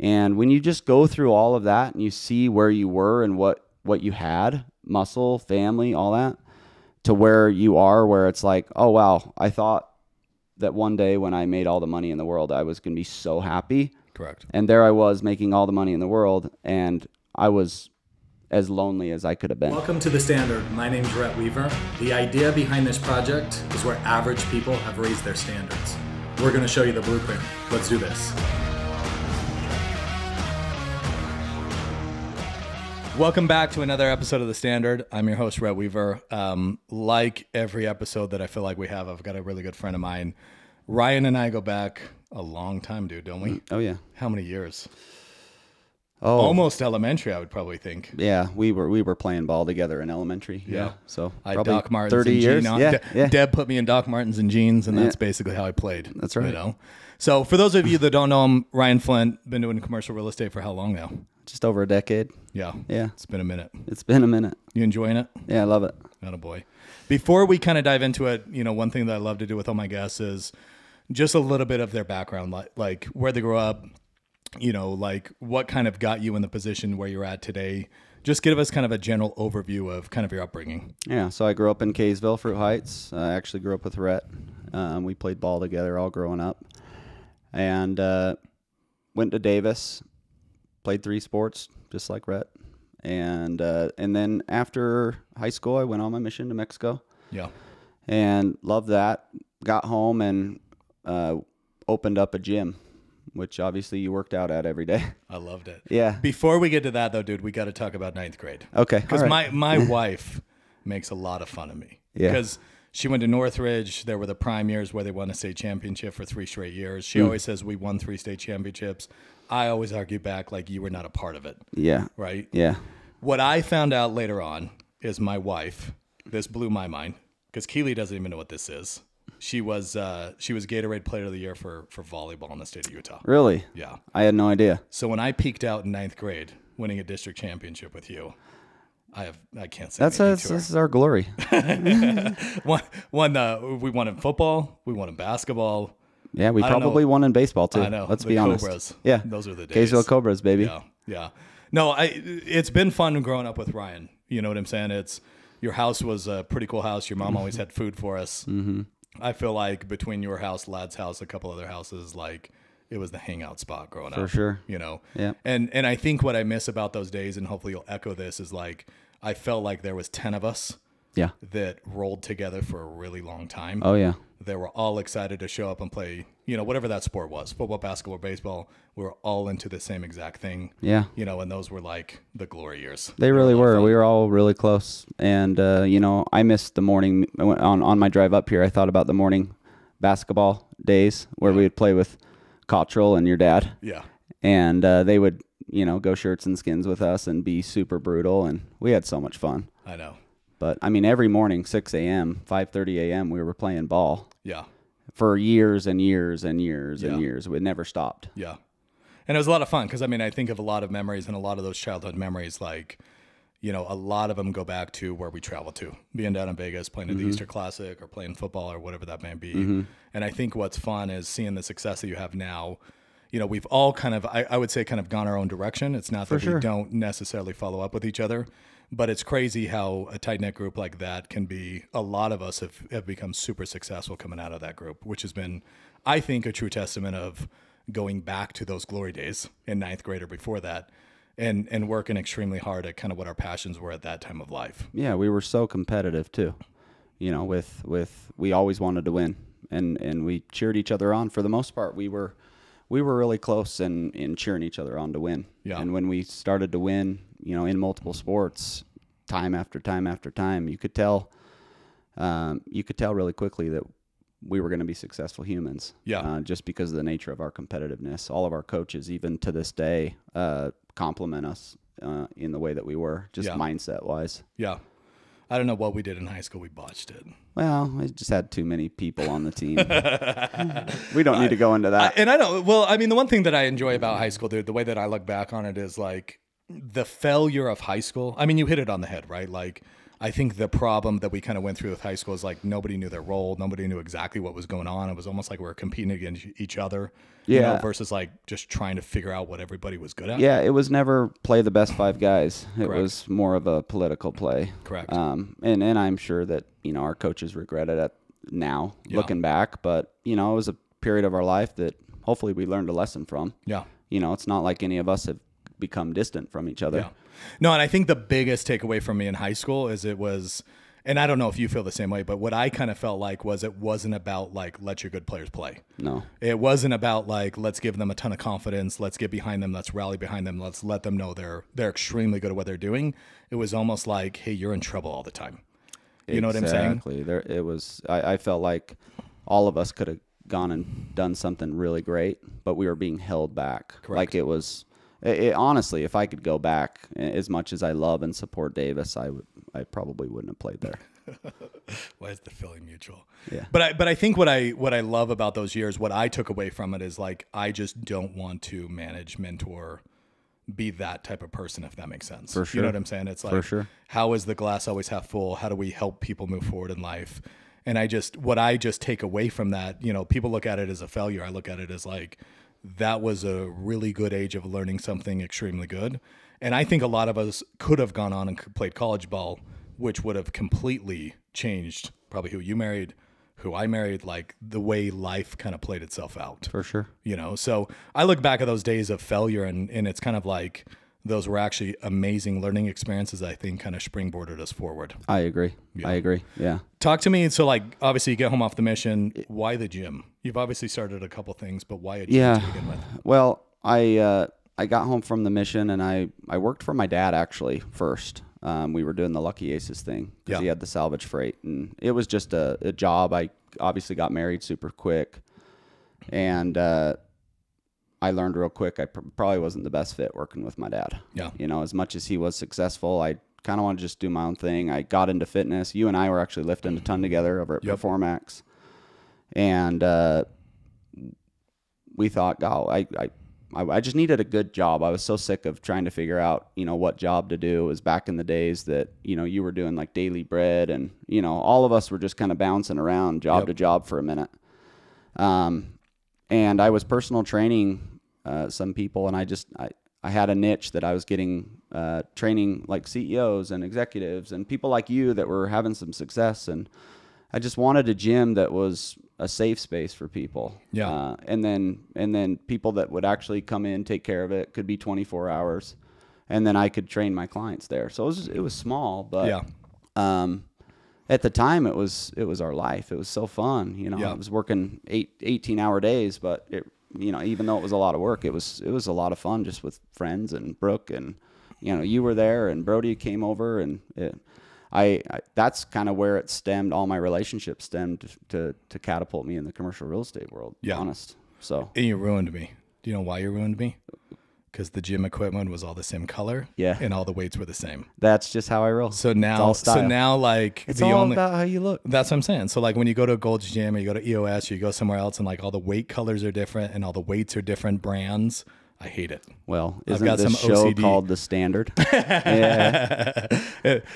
And when you just go through all of that and you see where you were and what you had, muscle, family, all that, to where you are, where it's like, oh, wow, I thought that one day when I made all the money in the world, I was going to be so happy. Correct. And there I was making all the money in the world, and I was as lonely as I could have been. Welcome to The Standard. My name's Rhett Weaver. The idea behind this project is where average people have raised their standards. We're going to show you the blueprint. Let's do this. Welcome back to another episode of The Standard. I'm your host, Rhett Weaver. Like every episode that I feel like we have, I've got a really good friend of mine. Ryan and I go back a long time, dude, don't we? Oh, yeah. How many years? Oh, almost elementary, I would probably think. Yeah, we were playing ball together in elementary. Yeah. So I probably Doc Martens 30 and years. jeans on. Yeah. Deb put me in Doc Martens and jeans, and that's basically how I played. That's right. You know? So for those of you that don't know him, Ryan Flint, been doing commercial real estate for how long now? Just over a decade. Yeah. Yeah. It's been a minute. It's been a minute. You enjoying it? Yeah, I love it. Attaboy. Before we kind of dive into it, you know, one thing that I love to do with all my guests is just a little bit of their background, like where they grew up, you know, like what kind of got you in the position where you're at today. Just give us kind of a general overview of kind of your upbringing. Yeah, so I grew up in Kaysville, Fruit Heights. I actually grew up with Rhett. We played ball together all growing up. And went to Davis, played 3 sports, just like Rhett. And then after high school, I went on my mission to Mexico. Yeah. And loved that. Got home and opened up a gym, which obviously you worked out at every day. I loved it. Yeah. Before we get to that, though, dude, we got to talk about 9th grade. Okay. Because my wife makes a lot of fun of me. Yeah. Because she went to Northridge. There were the prime years where they won a state championship for 3 straight years. She always says we won 3 state championships. I always argue back like you were not a part of it. Yeah. Right? Yeah. What I found out later on is my wife, this blew my mind, because Keely doesn't even know what this is. She was Gatorade Player of the Year for volleyball in the state of Utah. Really? Yeah. I had no idea. So when I peaked out in 9th grade, winning a district championship with you, I can't say This is our glory. we won in football, we won in basketball. Yeah, we probably won in baseball too. I know. Let's the be honest. Cobras. Yeah, those are the days. Kaysville Cobras, baby. Yeah, yeah. No, it's been fun growing up with Ryan. You know what I'm saying? Your house was a pretty cool house. Your mom always had food for us. Mm-hmm. I feel like between your house, Lad's house, a couple other houses, like it was the hangout spot growing up. For sure. You know? Yeah. And I think what I miss about those days, and hopefully you'll echo this, is like I felt like there was 10 of us that rolled together for a really long time. Oh, yeah. They were all excited to show up and play, you know, whatever that sport was, football, basketball, baseball. We were all into the same exact thing. Yeah. You know, and those were like the glory years. They really were. We were all really close. And, you know, I missed the morning. On my drive up here, I thought about the morning basketball days where we would play with Cottrell and your dad. Yeah. And they would, you know, go shirts and skins with us and be super brutal. And we had so much fun. I know. But, I mean, every morning, 6 a.m., 5:30 a.m., we were playing ball. Yeah. For years and years and years and years. It never stopped. Yeah. And it was a lot of fun because, I mean, I think of a lot of memories, and a lot of those childhood memories, like, you know, a lot of them go back to where we traveled to, being down in Vegas, playing at the Easter Classic or playing football or whatever that may be. And I think what's fun is seeing the success that you have now. You know, we've all kind of, I would say, kind of gone our own direction. It's not that we don't necessarily follow up with each other. But it's crazy how a tight-knit group like that can be, a lot of us have become super successful coming out of that group, which has been, I think, a true testament of going back to those glory days in 9th grade or before that and working extremely hard at kind of what our passions were at that time of life. Yeah, we were so competitive too. You know, we always wanted to win and we cheered each other on. For the most part, we were really close in cheering each other on to win. Yeah. And when we started to win, you know, in multiple sports, time after time after time, you could tell really quickly that we were going to be successful humans. Yeah. Just because of the nature of our competitiveness. All of our coaches, even to this day, compliment us in the way that we were, just mindset wise. Yeah. I don't know what we did in high school. We botched it. Well, we just had too many people on the team. We don't need to go into that. And I know, well, I mean, the one thing that I enjoy about high school, dude, the way that I look back on it is like the failure of high school. I mean, you hit it on the head, right? Like, I think the problem that we kind of went through with high school is like nobody knew their role. Nobody knew exactly what was going on. It was almost like we were competing against each other, you know, versus like just trying to figure out what everybody was good at. Yeah, it was never play the best 5 guys. It was more of a political play. Correct. And I'm sure that, you know, our coaches regret it now, looking back. But, you know, it was a period of our life that hopefully we learned a lesson from. Yeah. You know, it's not like any of us have become distant from each other. Yeah. No, and I think the biggest takeaway from me in high school is it was, and I don't know if you feel the same way, but what I kind of felt like was it wasn't about like, let your good players play. No. It wasn't about like, let's give them a ton of confidence. Let's get behind them. Let's rally behind them. Let's let them know they're extremely good at what they're doing. It was almost like, hey, you're in trouble all the time. You know what I'm saying? Exactly. It was, I felt like all of us could have gone and done something really great, but we were being held back. Correct. Like it was, honestly, if I could go back, as much as I love and support Davis, I probably wouldn't have played there. Why is the feeling mutual? Yeah. But I think what I love about those years, what I took away from it is like, I just don't want to manage, mentor, be that type of person, if that makes sense. For sure. You know what I'm saying? It's like, for sure. How is the glass always half full? How do we help people move forward in life? And what I just take away from that, you know, people look at it as a failure. I look at it as like, that was a really good age of learning something extremely good. And I think a lot of us could have gone on and played college ball, which would have completely changed probably who you married, who I married, like the way life kind of played itself out. For sure. You know, so I look back at those days of failure and it's kind of like, those were actually amazing learning experiences that I think kind of springboarded us forward. I agree. Yeah. I agree. Yeah. Talk to me. So like, obviously you get home off the mission. Why the gym? You've obviously started a couple things, but why a gym to begin with? Well, I got home from the mission and I worked for my dad actually first. We were doing the Lucky Aces thing because he had the salvage freight, and it was just a job. I obviously got married super quick, and I learned real quick I probably wasn't the best fit working with my dad. Yeah. You know, as much as he was successful, I kind of want to just do my own thing. I got into fitness. You and I were actually lifting a ton together over at Performax. And we thought, oh, I just needed a good job. I was so sick of trying to figure out, you know, what job to do. It was back in the days that, you know, you were doing like daily bread and, you know, all of us were just kind of bouncing around job to job for a minute. And I was personal training some people, and I had a niche that I was getting training like CEOs and executives and people like you that were having some success, and I just wanted a gym that was a safe space for people. Yeah. And then people that would actually come in, take care of it, could be 24 hours, and then I could train my clients there. So it was small, but at the time it was our life. It was so fun. You know, I was working 18-hour days, but you know, even though it was a lot of work, it was a lot of fun just with friends and Brooke, and you know, you were there and Brody came over, and I that's kind of where it stemmed. All my relationships stemmed to catapult me in the commercial real estate world. Yeah, honest. So and you ruined me. Do you know why you ruined me? Because the gym equipment was all the same color, and all the weights were the same. That's just how I roll. So now, like it's all about how you look. That's what I'm saying. So like when you go to a Gold's Gym or you go to EOS or you go somewhere else, and like all the weight colors are different and all the weights are different brands, I hate it. Well, isn't this show OCD called The Standard?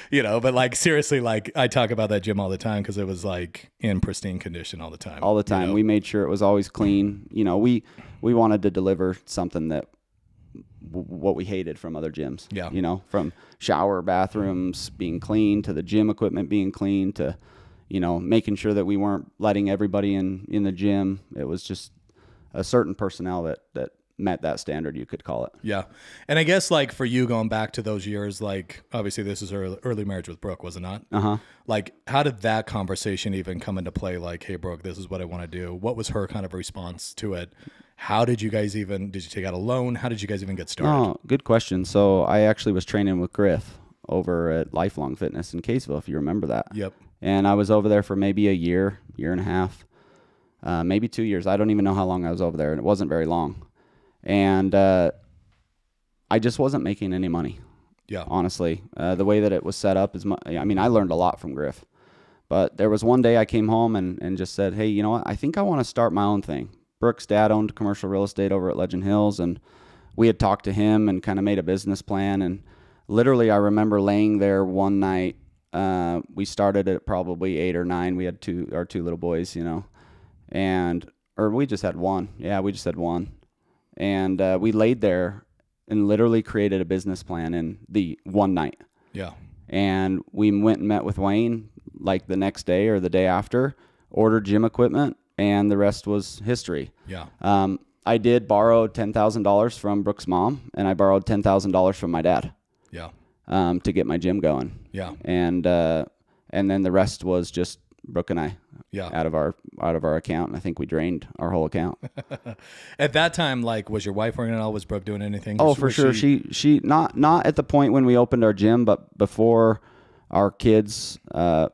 You know, but like seriously, like I talk about that gym all the time because it was like in pristine condition all the time. All the time. You know? We made sure it was always clean. You know, we wanted to deliver something that what we hated from other gyms. Yeah. You know, from shower bathrooms being clean to the gym equipment being clean to, you know, making sure that we weren't letting everybody in the gym. It was just a certain personnel that met that standard, you could call it. Yeah. And I guess like for you going back to those years, like obviously this is early marriage with Brooke, was it not? Uh-huh. Like how did that conversation even come into play? Like, hey, Brooke, this is what I want to do. What was her kind of response to it? How did you guys did you take out a loan? How did you guys even get started? Oh, good question. So I actually was training with Griff over at Lifelong Fitness in Kaysville, if you remember that. Yep. And I was over there for maybe a year and a half, maybe 2 years. I don't even know how long I was over there, and it wasn't very long. And I just wasn't making any money. Yeah. Honestly, the way that it was set up is, I mean, I learned a lot from Griff, but there was one day I came home and just said, hey, you know what? I think I want to start my own thing. Brooke's dad owned commercial real estate over at Legend Hills, and we had talked to him and kind of made a business plan. And literally, I remember laying there one night We started at probably 8 or 9. We had our two little boys, or we just had one. Yeah, we just had one. And we laid there and literally created a business plan in the one night. Yeah. And we went and met with Wayne like the next day or the day after, ordered gym equipment, and the rest was history. Yeah. I did borrow $10,000 from Brooke's mom, and I borrowed $10,000 from my dad. Yeah. To get my gym going. Yeah. And then the rest was just Brooke and I. Yeah. Out of our account, and I think we drained our whole account. At that time, like, was your wife working at all? Was Brooke doing anything? Oh, for sure. She not at the point when we opened our gym, but before our kids, were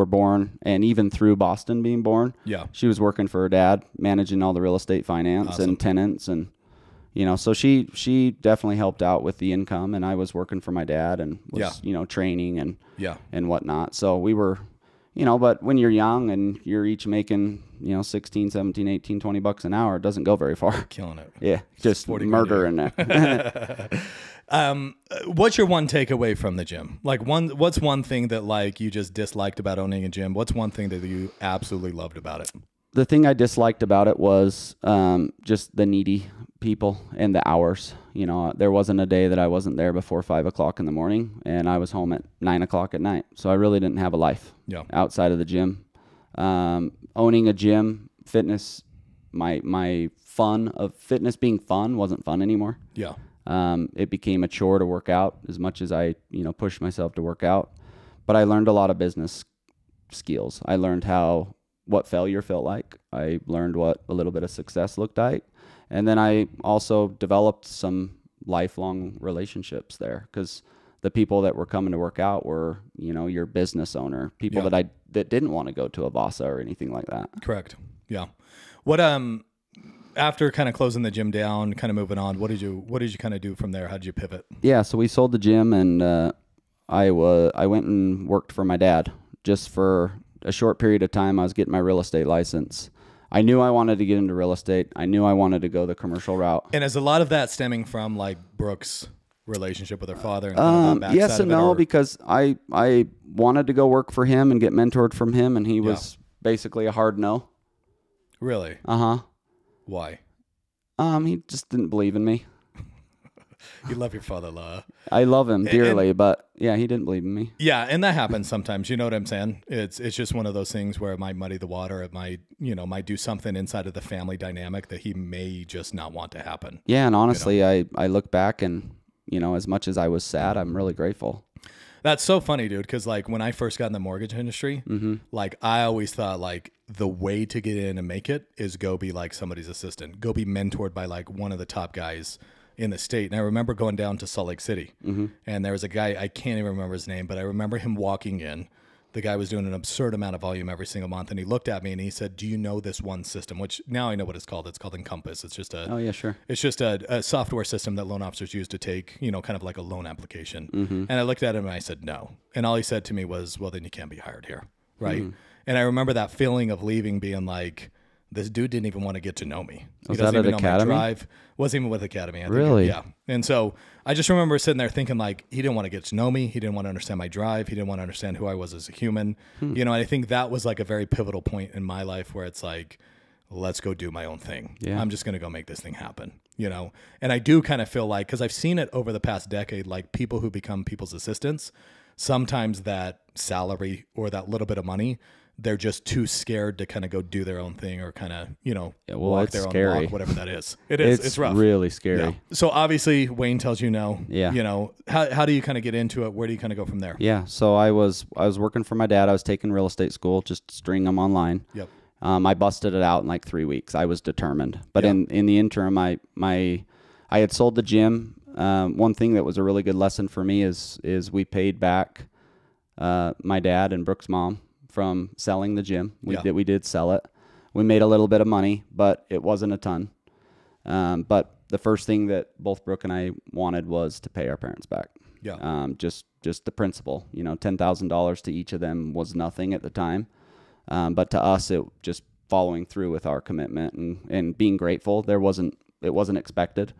born, and even through Boston being born. Yeah. She was working for her dad, managing all the real estate finance and tenants, and so she definitely helped out with the income, and I was working for my dad and was training and whatnot. So we were. But when you're young and you're each making, 16, 17, 18, $20 an hour, it doesn't go very far. Killing it. Yeah. Just murder in there. What's your one takeaway from the gym? Like what's one thing that like you just disliked about owning a gym? What's one thing that you absolutely loved about it? The thing I disliked about it was just the needy people and the hours. There wasn't a day that I wasn't there before 5 o'clock in the morning, and I was home at 9 o'clock at night. So I really didn't have a life outside of the gym. Owning a gym, fitness, my fun of fitness being fun wasn't fun anymore. Yeah. It became a chore to work out as much as I, pushed myself to work out. But I learned a lot of business skills. I learned what failure felt like. I learned what a little bit of success looked like. And then I also developed some lifelong relationships there, because the people that were coming to work out were, your business owner, people that didn't want to go to a Vasa or anything like that. Correct. Yeah. What, after kind of closing the gym down, kind of moving on, what did you kind of do from there? How did you pivot? Yeah. So we sold the gym, and I went and worked for my dad just for a short period of time. I was getting my real estate license. I knew I wanted to get into real estate. I knew I wanted to go the commercial route. And is a lot of that stemming from like Brooke's relationship with her father? And kind of yes and no, because I wanted to go work for him and get mentored from him, and he was basically a hard no. Really? Uh-huh. Why? He just didn't believe in me. You love your father-in-law. I love him dearly, but yeah, he didn't believe in me. Yeah, and that happens sometimes. You know what I'm saying? It's just one of those things where it might muddy the water. It might do something inside of the family dynamic that he may just not want to happen. Yeah, and honestly, I look back and, as much as I was sad, I'm really grateful. That's so funny, dude, because like when I first got in the mortgage industry, like I always thought like the way to get in and make it is go be like somebody's assistant, go be mentored by like one of the top guys in the state. And I remember going down to Salt Lake City, and there was a guy, I can't even remember his name, but I remember him walking in. The guy was doing an absurd amount of volume every single month, and he looked at me and he said, "Do you know this one system?" Which now I know what it's called. It's called Encompass. It's just It's just a software system that loan officers use to take, kind of like a loan application. And I looked at him and I said, "No." And all he said to me was, "Well, then you can't be hired here." Right. And I remember that feeling of leaving being like, this dude didn't even want to get to know me. Was that at Academy? Drive. Wasn't even with Academy. I think. Really? Yeah. And so I just remember sitting there thinking like, he didn't want to get to know me. He didn't want to understand my drive. He didn't want to understand who I was as a human. And I think that was like a very pivotal point in my life where it's like, let's go do my own thing. Yeah. I'm just going to go make this thing happen, And I do kind of feel like, because I've seen it over the past decade, like people who become people's assistants, sometimes that salary or that little bit of money, they're just too scared to kind of go do their own thing or kind of, walk their own walk, whatever that is. It's rough. It's really scary. Yeah. So obviously Wayne tells you no. Yeah. How do you kind of get into it? Where do you kind of go from there? Yeah. So I was working for my dad. I was taking real estate school, just string them online. Yep. I busted it out in like 3 weeks. I was determined. But in the interim, I had sold the gym. One thing that was a really good lesson for me is we paid back my dad and Brooke's mom from selling the gym. We did sell it. We made a little bit of money, but it wasn't a ton. But the first thing that both Brooke and I wanted was to pay our parents back. Yeah. Just the principal, $10,000 to each of them was nothing at the time. But to us, it just following through with our commitment and being grateful. It wasn't expected.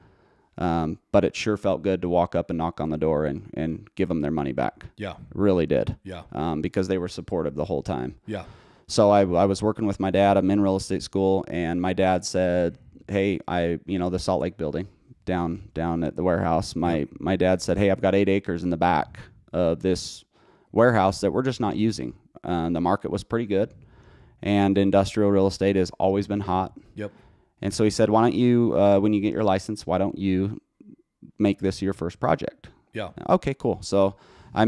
But it sure felt good to walk up and knock on the door and give them their money back. Yeah. Really did. Yeah. Because they were supportive the whole time. Yeah. So I was working with my dad. I'm in real estate school, and my dad said, hey, the Salt Lake building down at the warehouse, my dad said, hey, I've got 8 acres in the back of this warehouse that we're just not using. The market was pretty good, and industrial real estate has always been hot. Yep. And so he said, why don't you, when you get your license, why don't you make this your first project? Yeah. Okay, cool. So I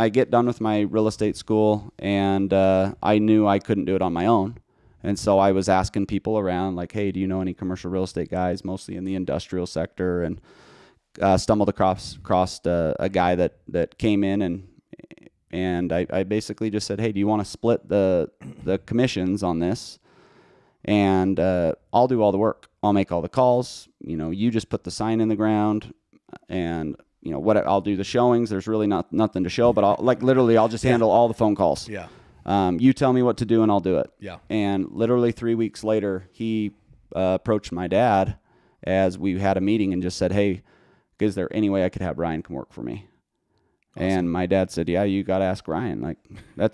get done with my real estate school, and I knew I couldn't do it on my own. And so I was asking people around, like, hey, do you know any commercial real estate guys, mostly in the industrial sector? And stumbled across a guy that came in, and I basically just said, hey, do you want to split the commissions on this? And I'll do all the work. I'll make all the calls. You just put the sign in the ground, and I'll do the showings. There's really nothing to show, but I'll just handle all the phone calls. Yeah. You tell me what to do and I'll do it. Yeah. And literally 3 weeks later, he approached my dad as we had a meeting and just said, hey, is there any way I could have Ryan come work for me? Awesome. And my dad said, yeah, you got to ask Ryan. Like,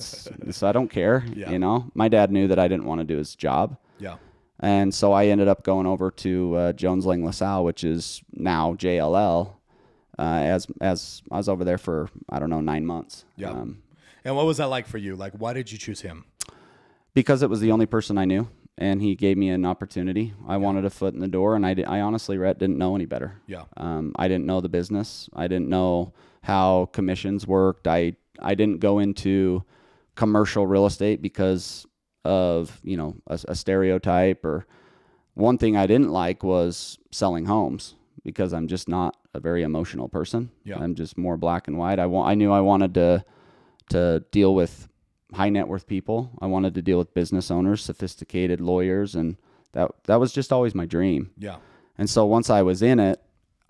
so I don't care. Yeah. My dad knew that I didn't want to do his job. Yeah. And so I ended up going over to Jones Lang LaSalle, which is now JLL. As I was over there for, 9 months. Yeah. And what was that like for you? Like, why did you choose him? Because it was the only person I knew, and he gave me an opportunity. I wanted a foot in the door, and I honestly, Rhett, didn't know any better. Yeah. I didn't know the business. I didn't know how commissions worked. I didn't go into commercial real estate because of, a stereotype. Or one thing I didn't like was selling homes, because I'm just not a very emotional person. Yeah. I'm just more black and white. I knew I wanted to deal with high net worth people. I wanted to deal with business owners, sophisticated lawyers, and that was just always my dream. Yeah. And so once I was in it,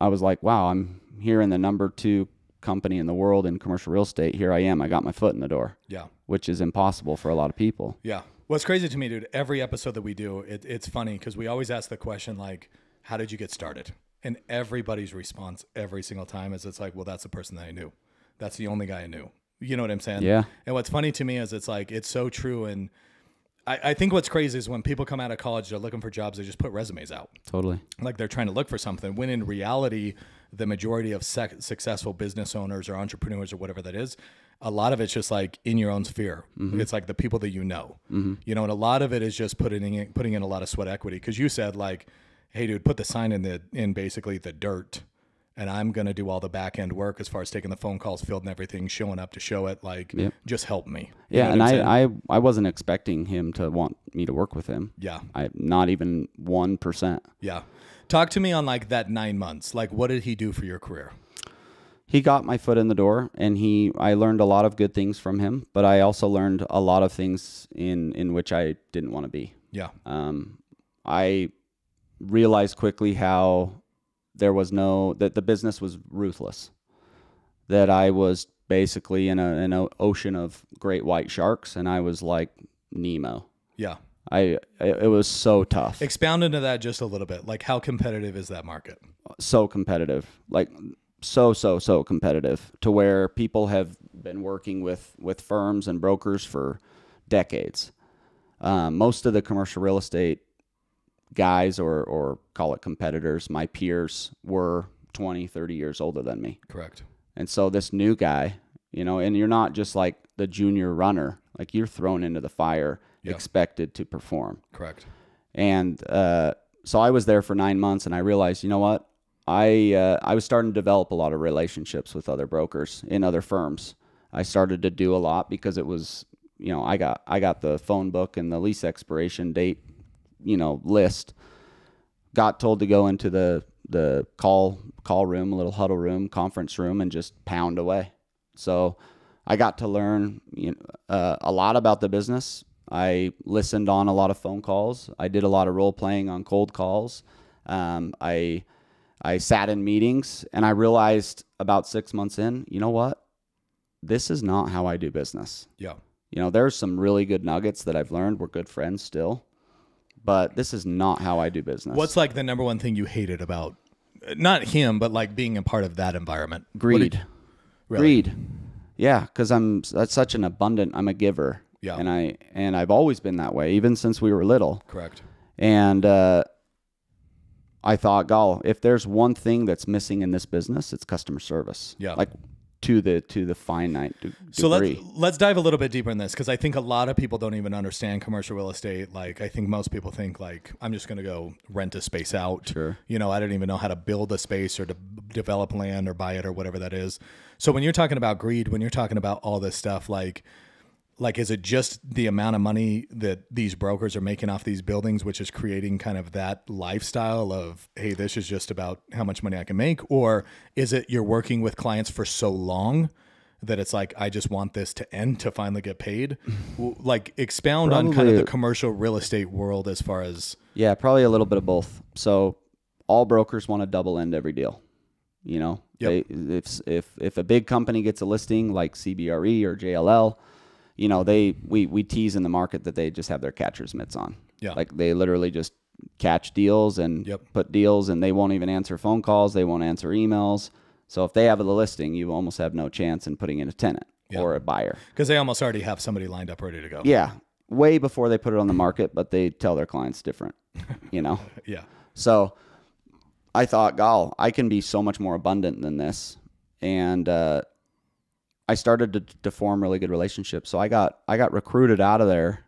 I was like, wow, I'm here in the number 2 company in the world in commercial real estate. Here I am. I got my foot in the door. Yeah. Which is impossible for a lot of people. Yeah. What's crazy to me, dude, every episode that we do, it's funny because we always ask the question, like, how did you get started? And everybody's response every single time is, it's like, well, that's the person that I knew. That's the only guy I knew. You know what I'm saying? Yeah. And what's funny to me is it's like, it's so true. And I think what's crazy is when people come out of college, they're looking for jobs, they just put resumes out. Totally. Like they're trying to look for something, when in reality, the majority of successful business owners or entrepreneurs or whatever that is, a lot of it's just like in your own sphere. Mm-hmm. It's like the people that you know. Mm-hmm. And a lot of it is just putting in a lot of sweat equity. Because you said, like, hey, dude, put the sign in basically the dirt, and I'm going to do all the back end work as far as taking the phone calls, fielding everything, showing up to show it. Like, just help me. Yeah, and I wasn't expecting him to want me to work with him. Yeah. Not even 1%. Yeah. Talk to me on like that 9 months. Like, what did he do for your career? He got my foot in the door, and I learned a lot of good things from him, but I also learned a lot of things in which I didn't want to be. Yeah. I realized quickly how that the business was ruthless, that I was basically in an ocean of great white sharks, and I was like Nemo. Yeah. It was so tough. Expound into that just a little bit. Like, how competitive is that market? So competitive. Like, so competitive, to where people have been working with firms and brokers for decades. Most of the commercial real estate guys, or call it competitors, my peers, were 20, 30 years older than me. Correct. And so this new guy, and you're not just like the junior runner, like you're thrown into the fire, expected to perform. Correct. And so I was there for 9 months, and I realized, you know what? I was starting to develop a lot of relationships with other brokers in other firms. I started to do a lot because it was, I got the phone book and the lease expiration date, list. Got told to go into the call room, a little huddle room, conference room, and just pound away. So I got to learn a lot about the business. I listened on a lot of phone calls. I did a lot of role playing on cold calls. I sat in meetings, and I realized about 6 months in, you know what? This is not how I do business. Yeah. There's some really good nuggets that I've learned. We're good friends still, but this is not how I do business. What's like the number one thing you hated about not him, but like being a part of that environment? Greed. Really? Greed. Yeah, because I'm such an abundant. I'm a giver. Yeah. And I've always been that way, even since we were little. Correct. And I thought, God, if there's one thing that's missing in this business, it's customer service. Yeah. Like to the finite degree. So let's dive a little bit deeper in this, because I think a lot of people don't even understand commercial real estate. Like I think most people think like, I'm just going to go rent a space out. Sure. You know, I don't even know how to build a space or to develop land or buy it or whatever that is. So when you're talking about greed, when you're talking about all this stuff, like is it just the amount of money that these brokers are making off these buildings, which is creating kind of that lifestyle of, hey, this is just about how much money I can make? Or is it you're working with clients for so long that it's like, I just want this to end to finally get paid? Like expound on kind of the commercial real estate world as far as... Yeah, probably a little bit of both. So all brokers want to double end every deal. You know, Yep. if a big company gets a listing like CBRE or JLL, you know, we tease in the market that they just have their catcher's mitts on. Yeah. Like they literally just catch deals and put deals, and they won't even answer phone calls. They won't answer emails. So if they have the listing, you almost have no chance in putting in a tenant or a buyer. Because they almost already have somebody lined up ready to go. Yeah. Way before they put it on the market, but they tell their clients different, you know? Yeah. So I thought, God, I can be so much more abundant than this. And, I started to form really good relationships. So I got recruited out of there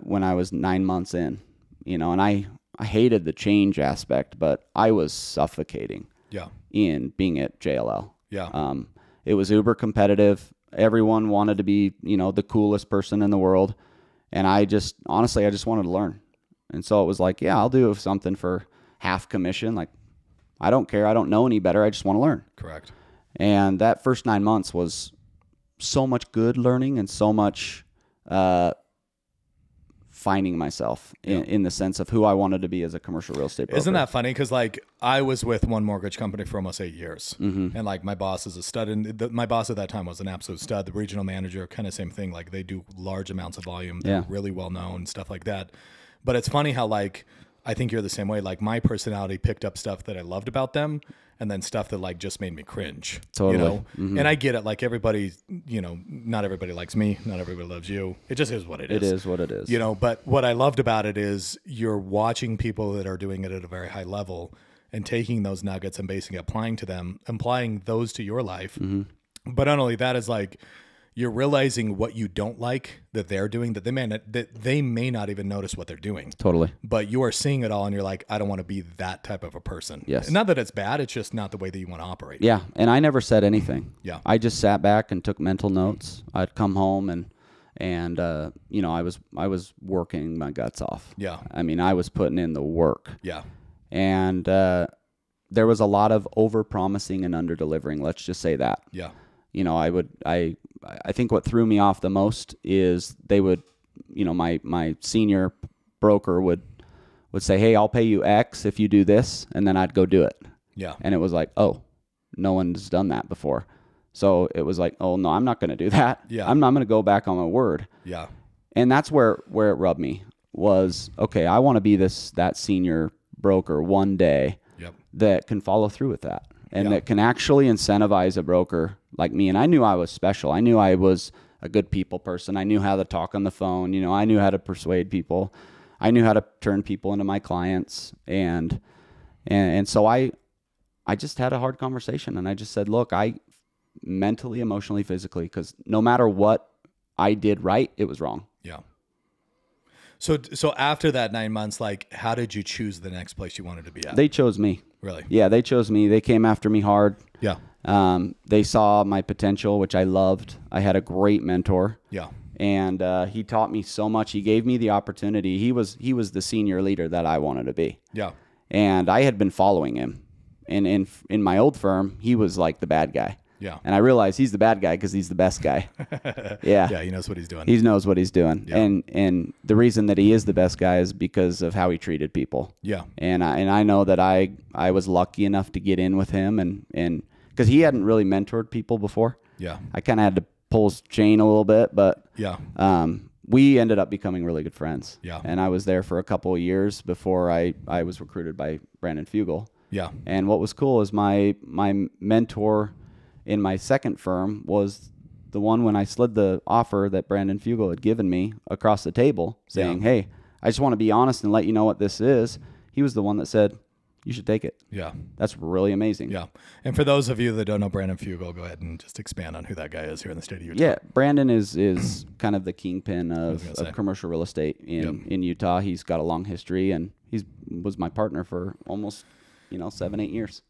when I was 9 months in, you know, and I hated the change aspect, but I was suffocating in being at JLL. Yeah. It was uber competitive. Everyone wanted to be, you know, the coolest person in the world. And honestly, I just wanted to learn. And so it was like, yeah, I'll do something for half commission. Like, I don't care. I don't know any better. I just want to learn. Correct. And that first 9 months was so much good learning and so much finding myself in the sense of who I wanted to be as a commercial real estate broker. Isn't that funny? Because like I was with one mortgage company for almost 8 years, and like my boss is a stud, and my boss at that time was an absolute stud. The regional manager, kind of same thing. Like they do large amounts of volume. They're really well known, stuff like that. But it's funny how like I think you're the same way. Like my personality picked up stuff that I loved about them, and then stuff that like just made me cringe. Totally. You know? And I get it. Like everybody, you know, not everybody likes me. Not everybody loves you. It just is what it is. It is what it is. You know, but what I loved about it is you're watching people that are doing it at a very high level and taking those nuggets and basically applying those to your life. But not only that is like, you're realizing what you don't like that they're doing, that they may not even notice what they're doing. Totally. But you are seeing it all, and you're like, I don't want to be that type of a person. Yes. Not that it's bad. It's just not the way that you want to operate. Yeah. And I never said anything. Yeah. I just sat back and took mental notes. I'd come home and you know, I was working my guts off. Yeah. I mean, I was putting in the work. Yeah. And there was a lot of over promising and under delivering. Let's just say that. Yeah. You know, I think what threw me off the most is they would, you know, my senior broker would say, hey, I'll pay you X if you do this. And then I'd go do it. Yeah. And it was like, oh, no one's done that before. So it was like, oh no, I'm not going to do that. Yeah. I'm going to go back on my word. Yeah. And that's where it rubbed me was, okay, I want to be that senior broker one day that can follow through with that. And that can actually incentivize a broker like me. And I knew I was special. I knew I was a good people person. I knew how to talk on the phone. You know, I knew how to persuade people. I knew how to turn people into my clients. And so I just had a hard conversation. And I just said, look, I mentally, emotionally, physically, because no matter what I did right, it was wrong. Yeah. So after that 9 months, like, how did you choose the next place you wanted to be at? They chose me. Really? Yeah, they chose me. They came after me hard. Yeah. They saw my potential, which I loved. I had a great mentor. Yeah. And he taught me so much. He gave me the opportunity. He was the senior leader that I wanted to be. Yeah. And I had been following him. And in my old firm, he was like the bad guy. Yeah. And I realized he's the bad guy because he's the best guy. Yeah. Yeah, he knows what he's doing. He knows what he's doing. Yeah. And the reason that he is the best guy is because of how he treated people. Yeah. And I know that I was lucky enough to get in with him and because he hadn't really mentored people before. Yeah. I kind of had to pull his chain a little bit, but yeah. We ended up becoming really good friends. Yeah. And I was there for a couple of years before I was recruited by Brandon Fugel. Yeah. And what was cool is my mentor in my second firm was the one when I slid the offer that Brandon Fugel had given me across the table saying, hey, I just want to be honest and let you know what this is. He was the one that said, you should take it. Yeah. That's really amazing. Yeah. And for those of you that don't know Brandon Fugel, go ahead and just expand on who that guy is here in the state of Utah. Yeah. Brandon is kind of the kingpin of commercial real estate in Utah. He's got a long history, and he was my partner for almost, 7-8 years.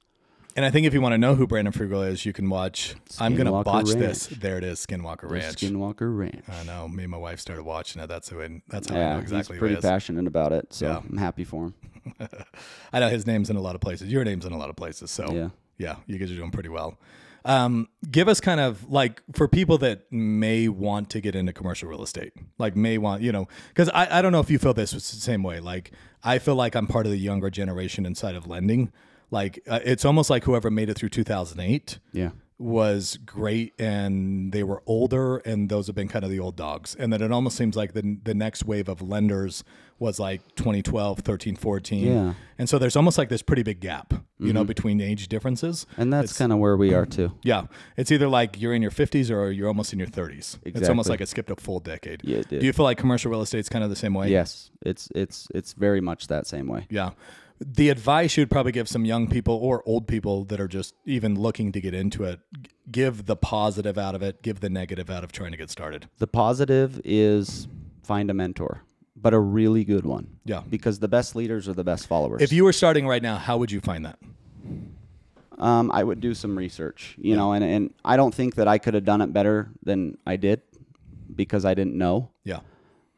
And I think if you want to know who Brandon Fugel is, you can watch. I'm going to botch Ranch. this. There it is, Skinwalker Ranch. Skinwalker Ranch. I know. Me and my wife started watching it. That's how I know exactly he's pretty who he is. passionate about it, so I'm happy for him. I know his name's in a lot of places. Your name's in a lot of places. So yeah, you guys are doing pretty well. Give us kind of like for people that may want to get into commercial real estate, like may want, because I don't know if you feel this the same way. Like I feel like I'm part of the younger generation inside of lending. Like it's almost like whoever made it through 2008 was great, and they were older, and those have been kind of the old dogs. And then it almost seems like the next wave of lenders was like 2012, 13, 14. Yeah. And so there's almost like this pretty big gap, between age differences. And that's kind of where we are too. Yeah. It's either like you're in your 50s or you're almost in your 30s. Exactly. It's almost like it skipped a full decade. Yeah, it did. Do you feel like commercial real estate's kind of the same way? Yes. It's very much that same way. Yeah. The advice you'd probably give some young people or old people that are just even looking to get into it, give the positive out of it, give the negative out of trying to get started. The positive is find a mentor, but a really good one. Yeah. Because the best leaders are the best followers. If you were starting right now, how would you find that? I would do some research, and I don't think that I could have done it better than I did because I didn't know. Yeah.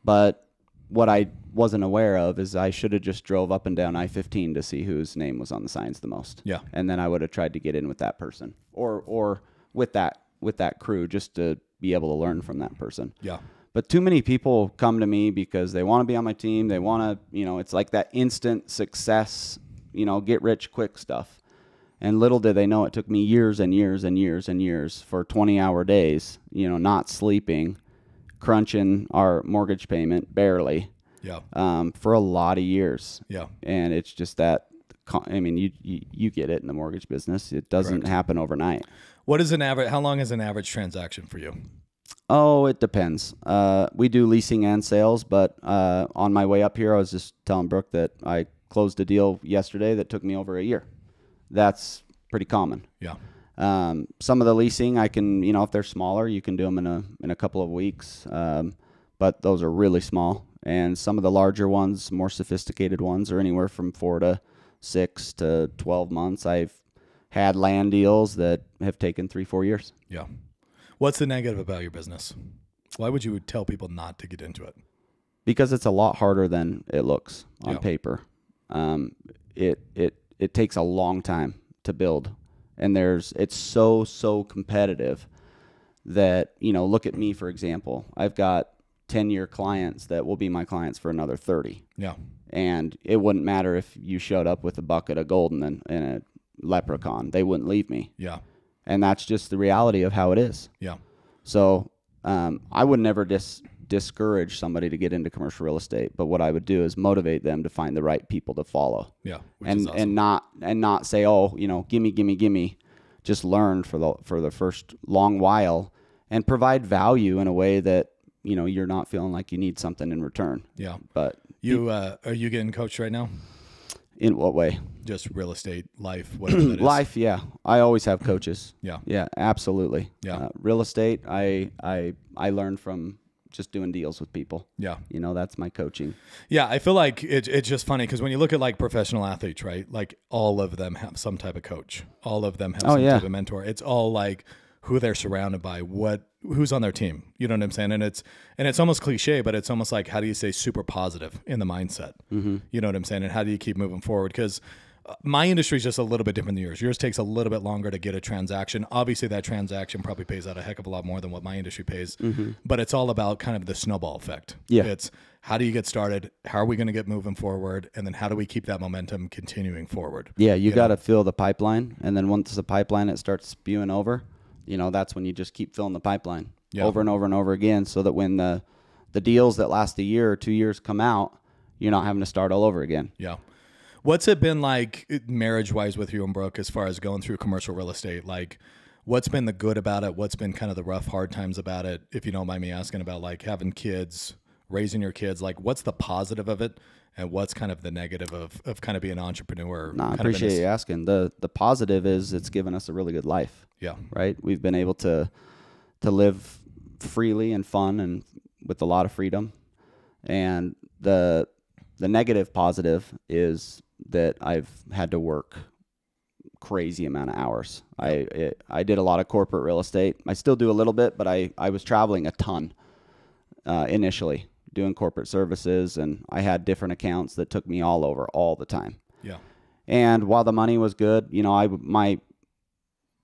But what I wasn't aware of is I should have just drove up and down I-15 to see whose name was on the signs the most. Yeah. And then I would have tried to get in with that person or with that crew just to be able to learn from that person. Yeah. But too many people come to me because they want to be on my team. They want to, it's like that instant success, get rich quick stuff. And little did they know it took me years and years and years and years for 20-hour days, not sleeping, crunching our mortgage payment barely. Yeah. For a lot of years. Yeah. And it's just that, you get it in the mortgage business. It doesn't happen overnight. How long is an average transaction for you? Oh, it depends. We do leasing and sales, but on my way up here, I was just telling Brooke that I closed a deal yesterday that took me over a year. That's pretty common. Yeah. Some of the leasing I can, if they're smaller, you can do them in a couple of weeks. But those are really small. And some of the larger ones, more sophisticated ones, are anywhere from 4 to 6 to 12 months. I've had land deals that have taken 3-4 years. Yeah. What's the negative about your business? Why would you tell people not to get into it? Because it's a lot harder than it looks on paper. It takes a long time to build, and it's so competitive that look at me, for example. I've got 10-year clients that will be my clients for another 30. Yeah. And it wouldn't matter if you showed up with a bucket of gold and a leprechaun. They wouldn't leave me. Yeah. And that's just the reality of how it is. Yeah. So I would never discourage somebody to get into commercial real estate, but what I would do is motivate them to find the right people to follow. Yeah. And not say, oh, gimme. Just learn for the first long while and provide value in a way that you're not feeling like you need something in return. Yeah. But are you getting coached right now? In what way? Just real estate, life, whatever that is. Life, yeah. I always have coaches. Yeah. Yeah, absolutely. Yeah. Real estate, I learned from just doing deals with people. Yeah. That's my coaching. Yeah, I feel like it's just funny because when you look at like professional athletes, right? Like all of them have some type of coach. All of them have some type of mentor. It's all like who they're surrounded by, who's on their team. You know what I'm saying? And it's almost cliche, but it's almost like, how do you stay super positive in the mindset? Mm-hmm. You know what I'm saying? And how do you keep moving forward? Because my industry is just a little bit different than yours. Yours takes a little bit longer to get a transaction. Obviously, that transaction probably pays out a heck of a lot more than what my industry pays. Mm-hmm. But it's all about kind of the snowball effect. Yeah. It's how do you get started? How are we going to get moving forward? And then how do we keep that momentum continuing forward? Yeah, you got to fill the pipeline. And then once the pipeline, it starts spewing over, that's when you just keep filling the pipeline over and over and over again, so that when the deals that last a year or 2 years come out, you're not having to start all over again. Yeah. What's it been like marriage-wise with you and Brooke as far as going through commercial real estate? Like, what's been the good about it? What's been kind of the rough, hard times about it? If you don't mind me asking about like having kids, raising your kids, like what's the positive of it? And what's kind of the negative of kind of being an entrepreneur? No, I appreciate you asking. The positive is it's given us a really good life. Yeah. Right? We've been able to live freely and fun and with a lot of freedom. And the negative positive is that I've had to work crazy amount of hours. I did a lot of corporate real estate. I still do a little bit, but I was traveling a ton initially, doing corporate services, and I had different accounts that took me all over all the time. Yeah. And while the money was good, you know,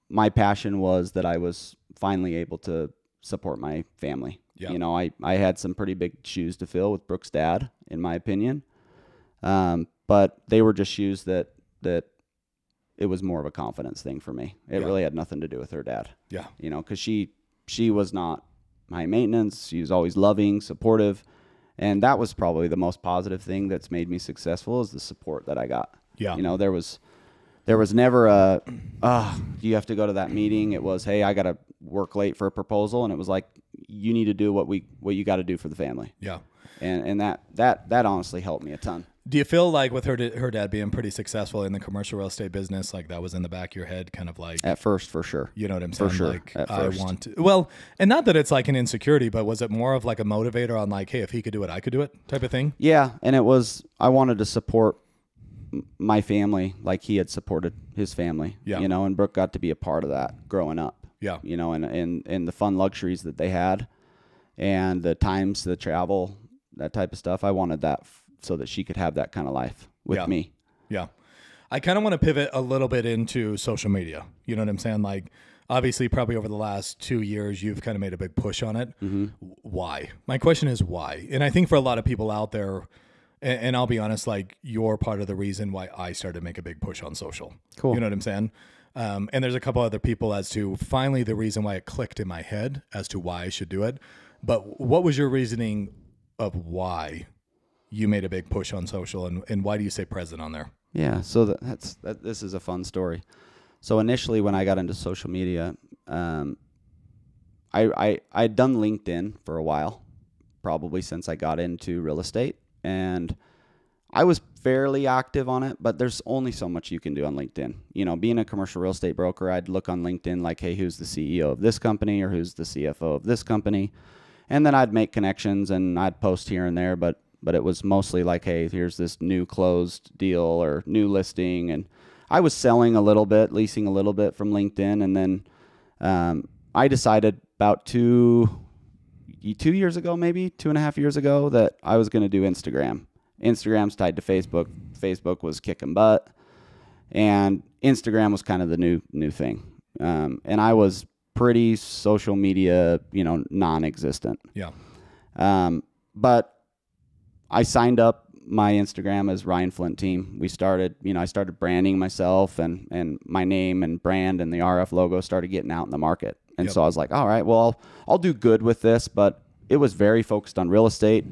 my passion was that I was finally able to support my family. Yeah. You know, I had some pretty big shoes to fill with Brooke's dad, in my opinion. But they were just shoes that it was more of a confidence thing for me. It really had nothing to do with her dad. Yeah. You know, because she was not high maintenance. She was always loving, supportive. And that was probably the most positive thing that's made me successful is the support that I got. Yeah. You know, there was never you have to go to that meeting. It was, hey, I got to work late for a proposal. And it was like, you need to do what you got to do for the family. Yeah. And that honestly helped me a ton. Do you feel like with her dad being pretty successful in the commercial real estate business, like that was in the back of your head, kind of like at first, for sure. You know what I'm saying? For sure. Like I want to. Well, and not that it's like an insecurity, but was it more of like a motivator on like, hey, if he could do it, I could do it type of thing? Yeah, and it was. I wanted to support my family like he had supported his family. Yeah. You know, and Brooke got to be a part of that growing up. Yeah. You know, and the fun luxuries that they had, and the times, the travel, that type of stuff. I wanted that so that she could have that kind of life with me. Yeah. I kind of want to pivot a little bit into social media. You know what I'm saying? Like, obviously, probably over the last 2 years, you've kind of made a big push on it. Mm-hmm. Why? My question is why? And I think for a lot of people out there, and I'll be honest, like, you're part of the reason why I started to make a big push on social. Cool. You know what I'm saying? And there's a couple other people as to finally the reason why it clicked in my head as to why I should do it. But what was your reasoning of why you made a big push on social, and why do you say present on there? Yeah, so this is a fun story. So initially when I got into social media, I'd done LinkedIn for a while, probably since I got into real estate, and I was fairly active on it, but there's only so much you can do on LinkedIn. You know, being a commercial real estate broker, I'd look on LinkedIn like, hey, who's the CEO of this company, or who's the CFO of this company? And then I'd make connections and I'd post here and there, but it was mostly like, hey, here's this new closed deal or new listing. And I was selling a little bit, leasing a little bit from LinkedIn. And then I decided about 2 years ago, maybe 2.5 years ago, that I was going to do Instagram. Instagram's tied to Facebook. Facebook was kicking butt. And Instagram was kind of the new thing. And I was pretty social media, you know, non-existent. Yeah. But I signed up my Instagram as Ryan Flint Team. We started, you know, I started branding myself and my name and brand and the RF logo started getting out in the market. And so I was like, all right, well, I'll do good with this, but it was very focused on real estate.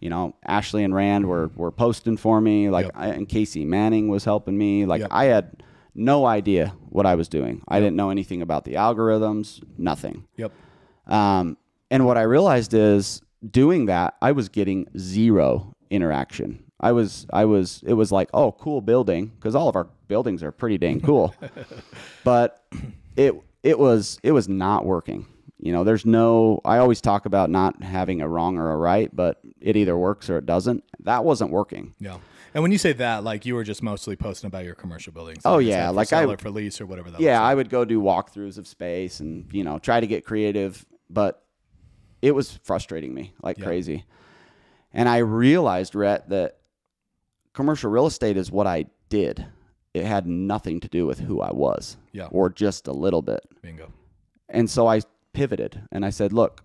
You know, Ashley and Rand were posting for me, like, and Casey Manning was helping me. Like, I had no idea what I was doing. I didn't know anything about the algorithms, nothing. Yep. And what I realized is doing that, I was getting zero interaction. It was like, oh, cool building, because all of our buildings are pretty dang cool. But it was not working. You know, I always talk about not having a wrong or a right, but it either works or it doesn't. That wasn't working. Yeah. And when you say that, like, you were just mostly posting about your commercial buildings. Oh, yeah. Like for lease or whatever that was. Yeah, I would go do walkthroughs of space and, you know, try to get creative, but it was frustrating me like crazy. And I realized, Rhett, that commercial real estate is what I did. It had nothing to do with who I was. Yeah. Or just a little bit. Bingo. And so I pivoted and I said, look,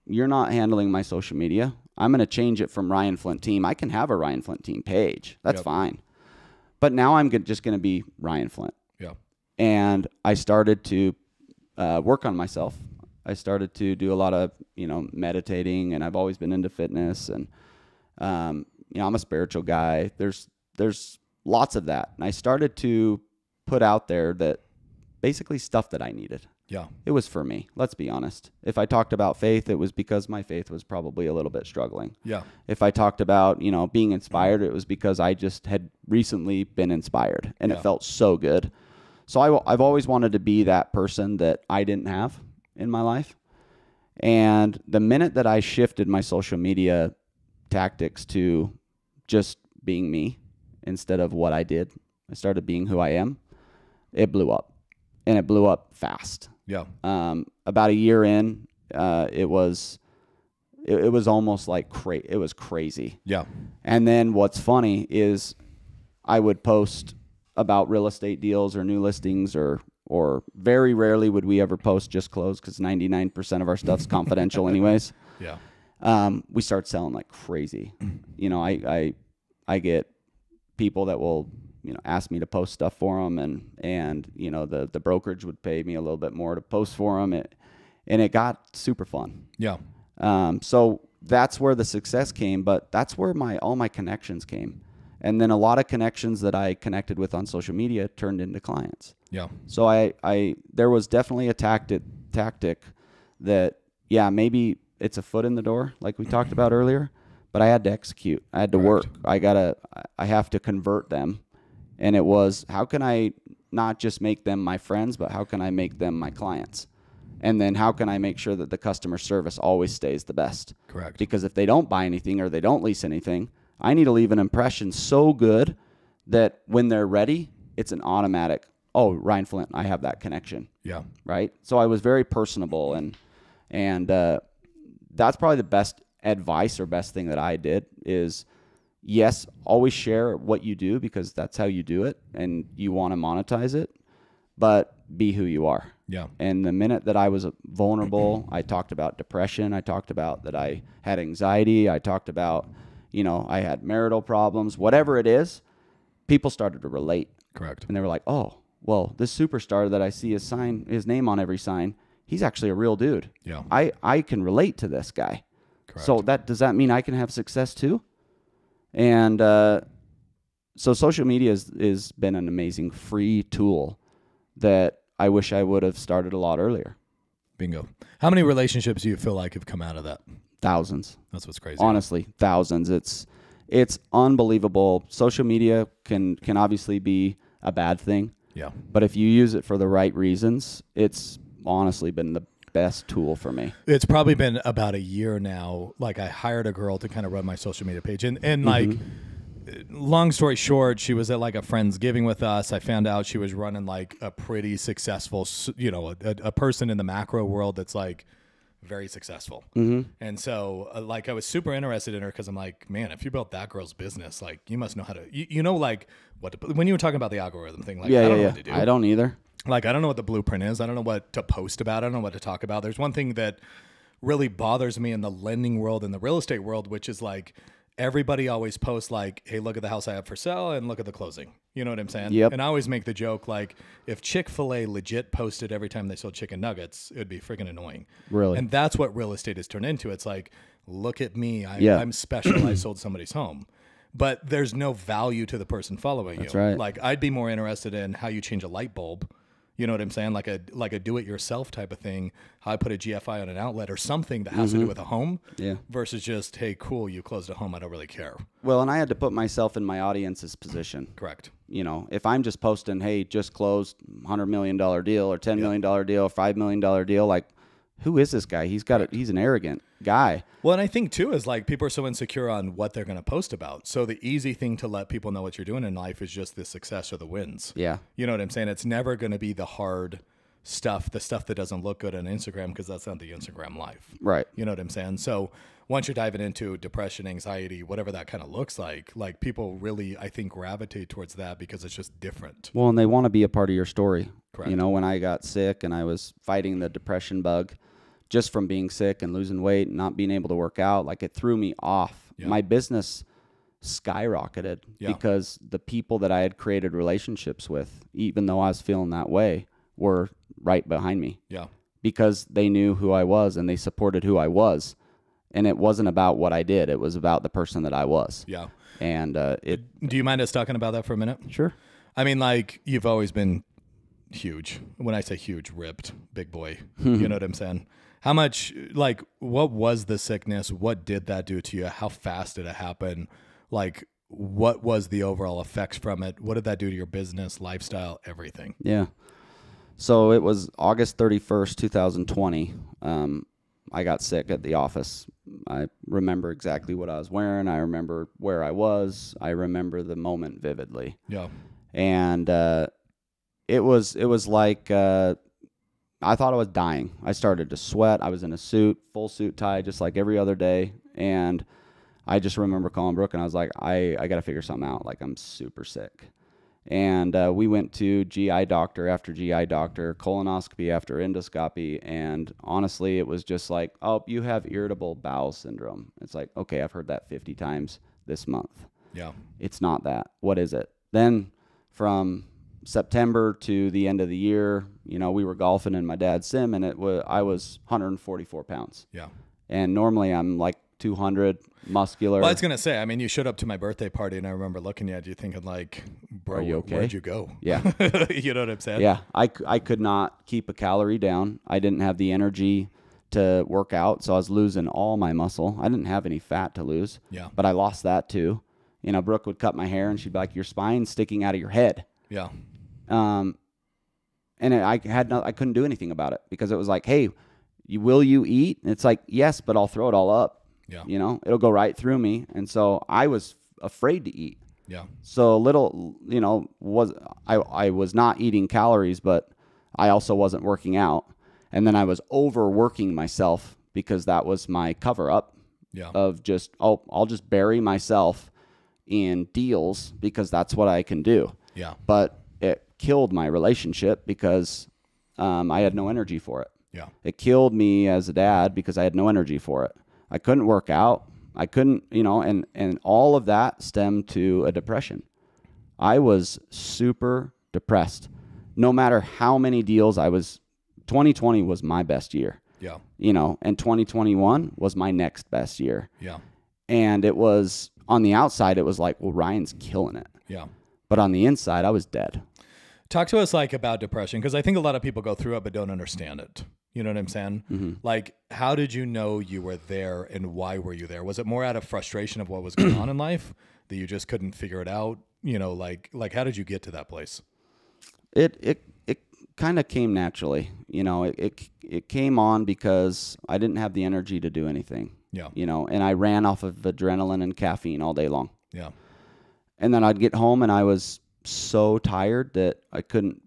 you're not handling my social media. I'm going to change it from Ryan Flint Team. I can have a Ryan Flint Team page. That's fine. But now I'm just going to be Ryan Flint. Yeah. And I started to work on myself. I started to do a lot of, you know, meditating, and I've always been into fitness, and you know, I'm a spiritual guy. There's lots of that. And I started to put out there that basically stuff that I needed. Yeah. It was for me. Let's be honest. If I talked about faith, it was because my faith was probably a little bit struggling. Yeah. If I talked about, being inspired, it was because I just had recently been inspired and it felt so good. So I've always wanted to be that person that I didn't have in my life. And the minute that I shifted my social media tactics to just being me instead of what I did, I started being who I am, it blew up. And it blew up fast. Yeah. About a year in, it was almost like it was crazy. Yeah. And then what's funny is I would post about real estate deals or new listings or very rarely would we ever post just closed because 99% of our stuff's confidential anyways. Yeah. We start selling like crazy. I get people that will ask me to post stuff for them, and the brokerage would pay me a little bit more to post for them, and it got super fun. Yeah. So that's where the success came, but that's where all my connections came, and then a lot of connections that I connected with on social media turned into clients. Yeah. So there was definitely a tactic that maybe it's a foot in the door, like we talked about earlier, but I had to execute. I had to work. I have to convert them. And it was, how can I not just make them my friends, but how can I make them my clients? And then how can I make sure that the customer service always stays the best? Correct. Because if they don't buy anything or they don't lease anything, I need to leave an impression so good that when they're ready, it's an automatic, oh, Ryan Flint, I have that connection. Yeah. Right? So I was very personable, and that's probably the best advice or best thing that I did is, yes, always share what you do because that's how you do it and you want to monetize it, but be who you are. Yeah. And the minute that I was vulnerable, I talked about depression. I talked about that I had anxiety. I talked about, I had marital problems, whatever it is, people started to relate. Correct. And they were like, oh, well, this superstar that I see his name on every sign, he's actually a real dude. Yeah. I can relate to this guy. Correct. So does that mean I can have success too? And so social media has been an amazing free tool that I wish I would have started a lot earlier. Bingo. How many relationships do you feel like have come out of that? Thousands. That's what's crazy. Honestly, thousands. It's unbelievable. Social media can obviously be a bad thing. Yeah. But if you use it for the right reasons, it's honestly been the best tool for me. It's probably been about a year now. Like I hired a girl to kind of run my social media page, and like, long story short, she was at like a Friendsgiving with us. I found out she was running like a pretty successful, a person in the macro world that's like very successful. And so like I was super interested in her because I'm like, man, if you built that girl's business, like you must know how to, like when you were talking about the algorithm thing, like I don't know what to do. I don't either. Like, I don't know what the blueprint is. I don't know what to post about. I don't know what to talk about. There's one thing that really bothers me in the lending world and the real estate world, which is like everybody always posts like, hey, look at the house I have for sale and look at the closing. You know what I'm saying? Yep. And I always make the joke, like, if Chick-fil-A legit posted every time they sold chicken nuggets, it would be freaking annoying. Really? And that's what real estate has turned into. It's like, look at me. I'm special. I sold somebody's home. But there's no value to the person following you. That's right. Like, I'd be more interested in how you change a light bulb. You know what I'm saying? Like a do-it-yourself type of thing. How I put a GFI on an outlet or something that has to do with a home. Yeah. Versus just, hey, cool, you closed a home. I don't really care. Well, and I had to put myself in my audience's position. Correct. If I'm just posting, hey, just closed $100 million deal or $10 million deal, $5 million deal, like, who is this guy? He's an arrogant guy. Well, and I think too is like people are so insecure on what they're going to post about. So the easy thing to let people know what you're doing in life is just the success or the wins. Yeah. You know what I'm saying? It's never going to be the hard stuff, the stuff that doesn't look good on Instagram, because that's not the Instagram life. Right. You know what I'm saying? So once you're diving into depression, anxiety, whatever that kind of looks like people really, I think, gravitate towards that because it's just different. Well, and they want to be a part of your story. Correct. When I got sick and I was fighting the depression bug, just from being sick and losing weight and not being able to work out, like it threw me off. Yeah. My business skyrocketed because the people that I had created relationships with, even though I was feeling that way, were right behind me. Yeah. Because they knew who I was and they supported who I was. And it wasn't about what I did. It was about the person that I was. Yeah. And Do you mind us talking about that for a minute? Sure. I mean, like, you've always been huge. When I say huge, ripped, big boy. You know what I'm saying? How much, like, what was the sickness? What did that do to you? How fast did it happen? Like, what was the overall effects from it? What did that do to your business, lifestyle, everything? Yeah. So it was August 31st, 2020. I got sick at the office. I remember exactly what I was wearing. I remember where I was. I remember the moment vividly. Yeah. And it was like I thought I was dying. I started to sweat. I was in a suit, full suit tie, just like every other day. And I just remember calling Brooke, and I was like, I got to figure something out. Like, I'm super sick. And we went to GI doctor after GI doctor, colonoscopy after endoscopy. And honestly, it was just like, oh, you have irritable bowel syndrome. It's like, okay, I've heard that 50 times this month. Yeah. It's not that. What is it? Then from September to the end of the year, you know, we were golfing in my dad's sim, and I was 144 pounds. Yeah. And normally I'm like 200, muscular. Well, I was going to say, I mean, you showed up to my birthday party, and I remember looking at you thinking like, bro, are you okay? Where'd you go? Yeah. You know what I'm saying? Yeah. I could not keep a calorie down. I didn't have the energy to work out, so I was losing all my muscle. I didn't have any fat to lose. Yeah. But I lost that too. You know, Brooke would cut my hair, and she'd be like, your spine's sticking out of your head. Yeah. And I couldn't do anything about it because it was like, hey, will you eat? And it's like, yes, but I'll throw it all up. Yeah. You know, it'll go right through me. And so I was afraid to eat. Yeah. So little, you know, I was not eating calories, but I also wasn't working out. And then I was overworking myself because that was my cover up of just, I'll just bury myself in deals because that's what I can do. Yeah. But it killed my relationship because I had no energy for it. Yeah. It killed me as a dad because I had no energy for it. I couldn't work out. I couldn't, you know, and all of that stemmed to a depression. I was super depressed. No matter how many deals 2020 was my best year. Yeah. You know, and 2021 was my next best year. Yeah. And it was, on the outside, it was like, well, Ryan's killing it. Yeah. But on the inside, I was dead. Talk to us like about depression, because I think a lot of people go through it but don't understand it. You know what I'm saying? Mm-hmm. Like, how did you know you were there, and why were you there? Was it more out of frustration of what was going on in life that you just couldn't figure it out? You know, like how did you get to that place? It kind of came naturally. You know, it came on because I didn't have the energy to do anything. Yeah. You know, and I ran off of adrenaline and caffeine all day long. Yeah. And then I'd get home and I was so tired that I couldn't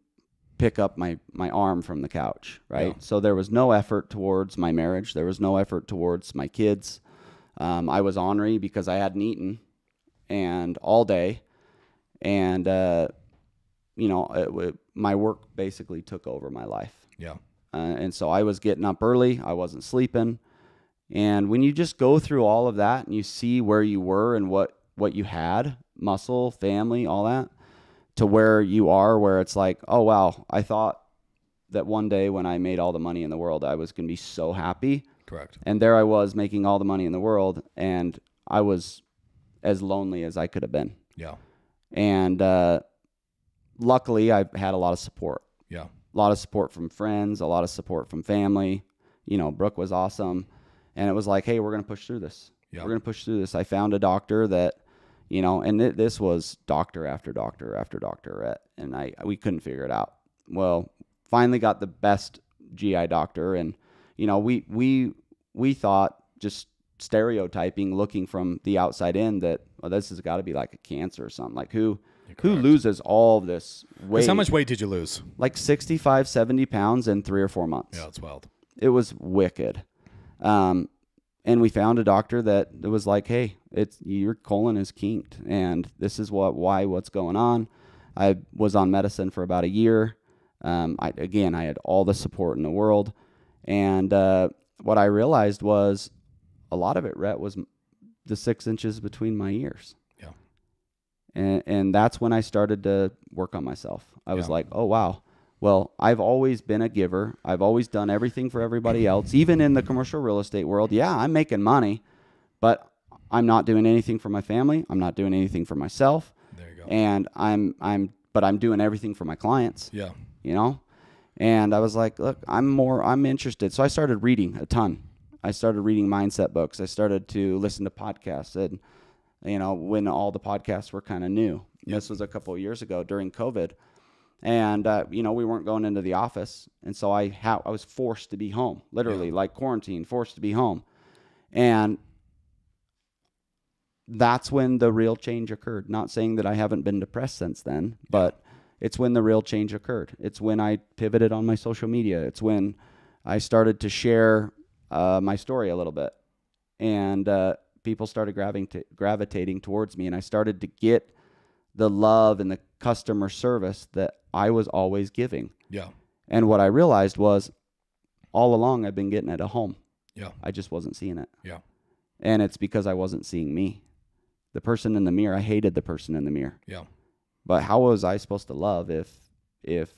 pick up my arm from the couch, right? Yeah. So there was no effort towards my marriage. There was no effort towards my kids. I was ornery because I hadn't eaten and all day. And, you know, my work basically took over my life. Yeah. And so I was getting up early. I wasn't sleeping. And when you just go through all of that and you see where you were and what you had, muscle, family, all that, to where you are, where it's like, oh, wow, I thought that one day when I made all the money in the world, I was going to be so happy. Correct. And there I was making all the money in the world, and I was as lonely as I could have been. Yeah. And luckily, I had a lot of support. Yeah. A lot of support from friends, a lot of support from family. You know, Brooke was awesome. And it was like, hey, we're going to push through this. Yeah. We're going to push through this. I found a doctor that, you know, and this was doctor after doctor after doctor, and we couldn't figure it out. Well, finally got the best GI doctor, and, you know, we thought, just stereotyping, looking from the outside in, that, well, this has got to be like a cancer or something. Like who loses all of this weight? How much weight did you lose? Like 65, 70 pounds in 3 or 4 months. Yeah, it's wild. It was wicked. And we found a doctor that was like, hey, your colon is kinked, and this is what's going on. I was on medicine for about a year. I had all the support in the world. And what I realized was a lot of it, Rhett, was the 6 inches between my ears. Yeah. And that's when I started to work on myself. I was like, oh, wow. Well, I've always been a giver. I've always done everything for everybody else, even in the commercial real estate world. Yeah, I'm making money, but I'm not doing anything for my family. I'm not doing anything for myself. There you go. And but I'm doing everything for my clients. Yeah. You know? And I was like, look, I'm interested. So I started reading a ton. I started reading mindset books. I started to listen to podcasts, and, you know, when all the podcasts were kind of new. Yep. This was a couple of years ago during COVID. And, you know, we weren't going into the office. And so I was forced to be home, literally, like quarantine, forced to be home. And that's when the real change occurred. Not saying that I haven't been depressed since then, but it's when the real change occurred. It's when I pivoted on my social media. It's when I started to share my story a little bit. And people started gravitating towards me. And I started to get the love and the customer service that I was always giving. Yeah. And what I realized was all along I've been getting it at home. Yeah. I just wasn't seeing it. Yeah. And it's because I wasn't seeing me. The person in the mirror, I hated the person in the mirror. Yeah. But how was I supposed to love if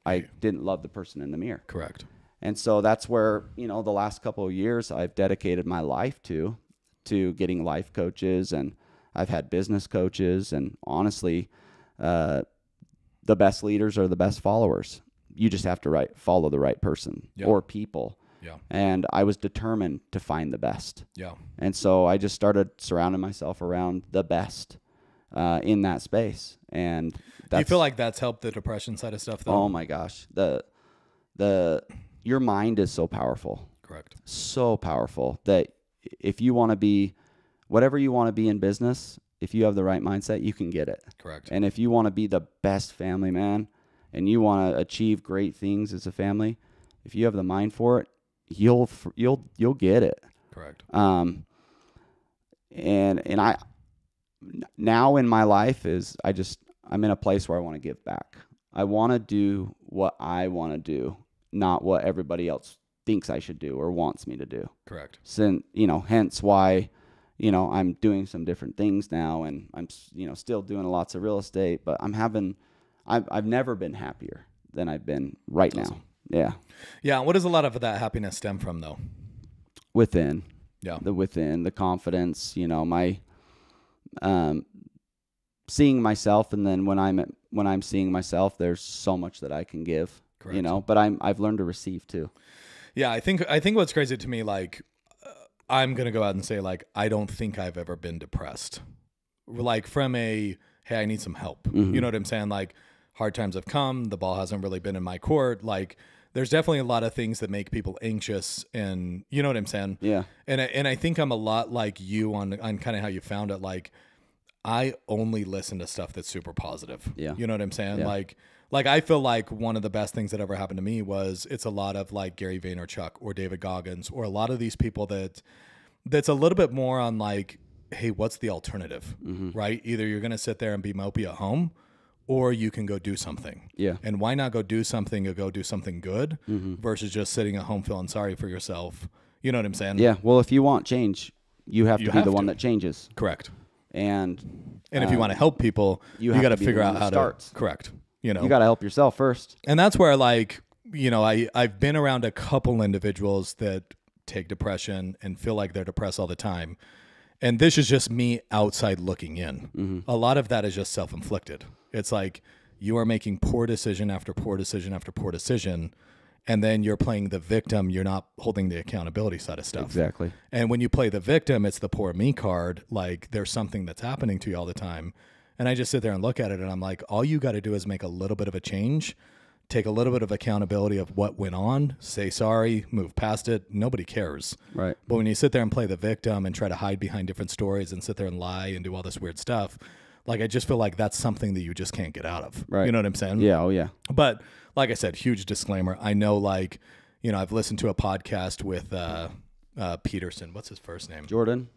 I didn't love the person in the mirror? Correct. And so that's where, you know, the last couple of years I've dedicated my life to getting life coaches, and I've had business coaches, and honestly, the best leaders are the best followers. You just have to follow the right person or people. Yeah. And I was determined to find the best. Yeah. And so I just started surrounding myself around the best in that space. And do you feel like that's helped the depression side of stuff, though? Oh my gosh. Your mind is so powerful. Correct. So powerful that if you want to be whatever you want to be in business, if you have the right mindset, you can get it. Correct. And if you want to be the best family man and you want to achieve great things as a family, if you have the mind for it, you'll get it. Correct. And I now in my life I'm in a place where I want to give back. I want to do what I want to do, not what everybody else thinks I should do or wants me to do. Correct. So, you know, hence why, you know, I'm doing some different things now, and I'm, you know, still doing lots of real estate, but I've never been happier than I've been right now. Yeah. Yeah. What does a lot of that happiness stem from, though? Within. Yeah. The confidence, you know, my seeing myself, and then when I'm seeing myself, there's so much that I can give. Correct. You know, but I've learned to receive too. Yeah, I think what's crazy to me, like, I'm gonna go out and say, like, I don't think I've ever been depressed, like from hey, I need some help. Mm-hmm. You know what I'm saying? Like, hard times have come, the ball hasn't really been in my court. Like, there's definitely a lot of things that make people anxious, and you know what I'm saying? Yeah. And I think I'm a lot like you on kind of how you found it. Like, I only listen to stuff that's super positive. Yeah. You know what I'm saying? Yeah. Like I feel like one of the best things that ever happened to me was it's a lot of like Gary Vaynerchuk or David Goggins or a lot of these people that's a little bit more on like, hey, what's the alternative? Mm-hmm. Right? Either you're going to sit there and be mopey at home, or you can go do something. Yeah. And why not go do something or go do something good versus just sitting at home feeling sorry for yourself? You know what I'm saying? Yeah. Well, if you want change, you have to be the one that changes. Correct. And if you want to help people, you got to figure out how to. Correct. You know, you got to help yourself first. And that's where, like, you know, I've been around a couple individuals that take depression and feel like they're depressed all the time. And this is just me outside looking in. Mm-hmm. A lot of that is just self-inflicted. It's like you are making poor decision after poor decision after poor decision, and then you're playing the victim. You're not holding the accountability side of stuff. Exactly. And when you play the victim, it's the poor me card. Like, there's something that's happening to you all the time. And I just sit there and look at it, and I'm like, all you got to do is make a little bit of a change, take a little bit of accountability of what went on, say sorry, move past it. Nobody cares. Right. But when you sit there and play the victim and try to hide behind different stories and sit there and lie and do all this weird stuff, like, I just feel like that's something that you just can't get out of. Right. You know what I'm saying? Yeah. Oh, yeah. But like I said, huge disclaimer. I know, like, you know, I've listened to a podcast with Peterson. What's his first name? Jordan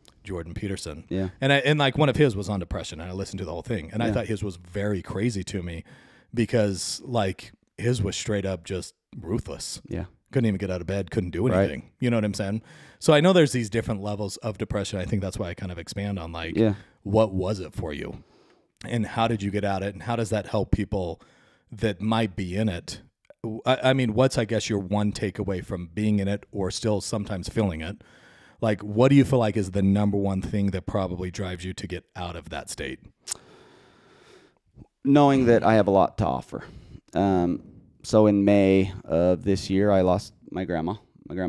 Peterson. Yeah. And like one of his was on depression, and I listened to the whole thing, and I thought his was very crazy to me because, like, his was straight up just ruthless. Yeah. Couldn't even get out of bed, couldn't do anything. Right. You know what I'm saying? So I know there's these different levels of depression. I think that's why I kind of expand on, like, what was it for you? And how did you get out of it? And how does that help people that might be in it? I mean, what's, I guess, your one takeaway from being in it or still sometimes feeling it? Like, what do you feel like is the number one thing that probably drives you to get out of that state? Knowing that I have a lot to offer. So in May of this year, I lost my grandma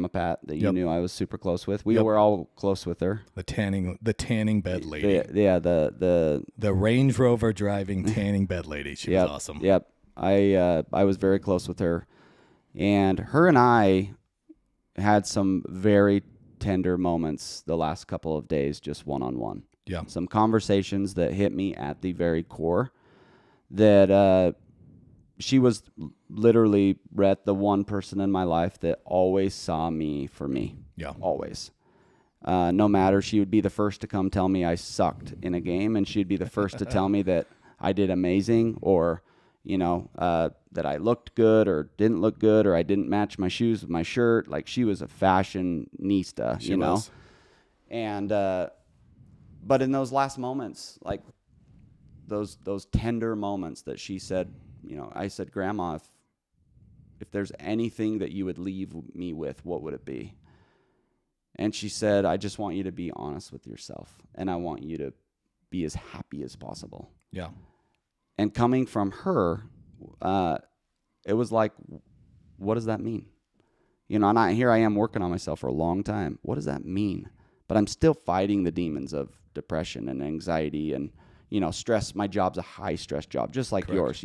Pat, that you knew I was super close with. We were all close with her. The tanning bed lady. The Range Rover driving tanning bed lady. She was awesome. Yep. I was very close with her, and her and I had some very tender moments the last couple of days, just one-on-one. Yeah. Some conversations that hit me at the very core, that she was literally, Rhett, the one person in my life that always saw me for me. Yeah. Always. No matter, she would be the first to come tell me I sucked in a game, and she'd be the first to tell me that I did amazing, or, that I looked good or didn't look good, or I didn't match my shoes with my shirt. Like, she was a fashionista, she was. And, but in those last moments, like those tender moments that she said, I said, Grandma, if there's anything that you would leave me with, what would it be? And she said, I just want you to be honest with yourself, and I want you to be as happy as possible. Yeah. And coming from her, it was like, what does that mean? And here I am working on myself for a long time. What does that mean? But I'm still fighting the demons of depression and anxiety and, stress. My job's a high stress job, just like yours.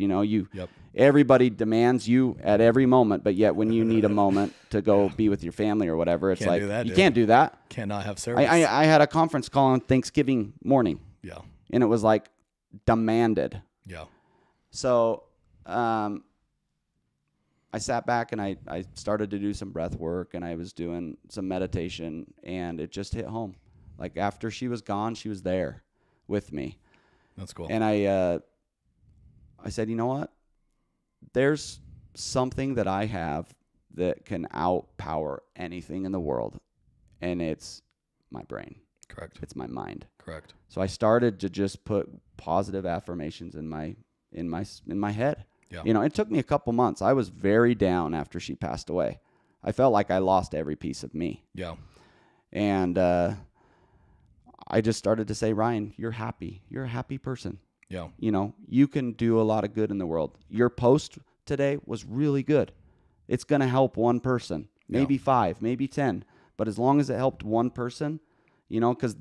Everybody demands you at every moment, but yet when you need a moment to go be with your family or whatever, it's you can't do that. Cannot have service. I had a conference call on Thanksgiving morning. Yeah. And it was like demanded. Yeah. So I sat back and I started to do some breath work, and I was doing some meditation, and it just hit home. Like, after she was gone, she was there with me. That's cool. And I said, you know what? There's something that I have that can outpower anything in the world, and it's my brain. Correct. It's my mind. Correct. So I started to just put positive affirmations in my head. Yeah. It took me a couple months. I was very down after she passed away. I felt like I lost every piece of me. Yeah. And I just started to say, Ryan, you're happy. You're a happy person. Yeah. You can do a lot of good in the world. Your post today was really good. It's going to help one person, maybe 5, maybe 10. But as long as it helped one person, because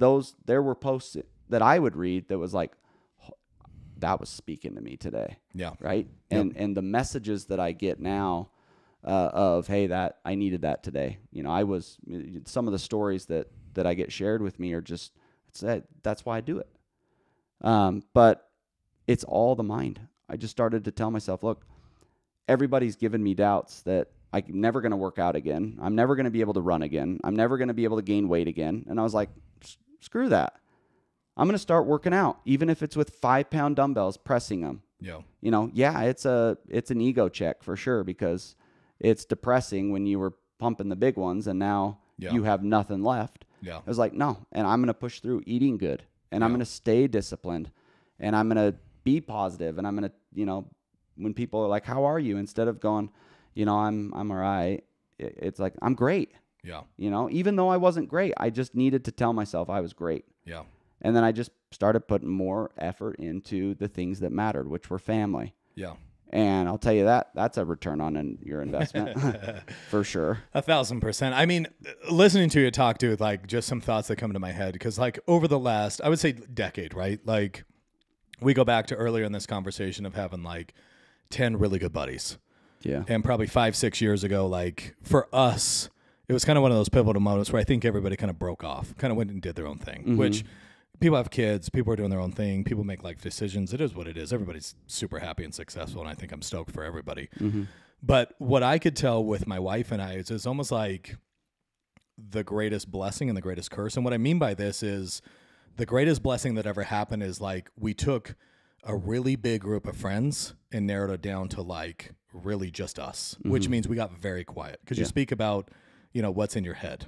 there were posts that I would read that was like, that was speaking to me today. Yeah. Right. Yep. And the messages that I get now of, hey, that I needed that today. Some of the stories that I get shared with me are just, that's why I do it. But it's all the mind. I just started to tell myself, look, everybody's given me doubts that I'm never going to work out again. I'm never going to be able to run again. I'm never going to be able to gain weight again. And I was like, screw that. I'm going to start working out, even if it's with 5-pound dumbbells, pressing them. Yeah. It's an ego check for sure, because it's depressing when you were pumping the big ones and now you have nothing left. Yeah. I was like, no, and I'm going to push through eating good, and I'm going to stay disciplined, and I'm going to be positive, and I'm going to, when people are like, how are you? Instead of going, I'm all right. It's like, I'm great. Yeah. Even though I wasn't great, I just needed to tell myself I was great. Yeah. And then I just started putting more effort into the things that mattered, which were family. Yeah. And I'll tell you that's a return on your investment for sure. 1,000%. I mean, listening to you talk to, like, just some thoughts that come to my head, because like over the last, I would say, decade, right? Like, we go back to earlier in this conversation of having like 10 really good buddies. Yeah. And probably 5-6 years ago, like, for us, it was kind of one of those pivotal moments where I think everybody kind of broke off, kind of went and did their own thing, which people have kids, people are doing their own thing, people make life decisions. It is what it is. Everybody's super happy and successful, and I think I'm stoked for everybody. But what I could tell with my wife and I is it's almost like the greatest blessing and the greatest curse. And what I mean by this is the greatest blessing that ever happened is like we took a really big group of friends and narrowed it down to like really just us, which means we got very quiet because you speak about, what's in your head.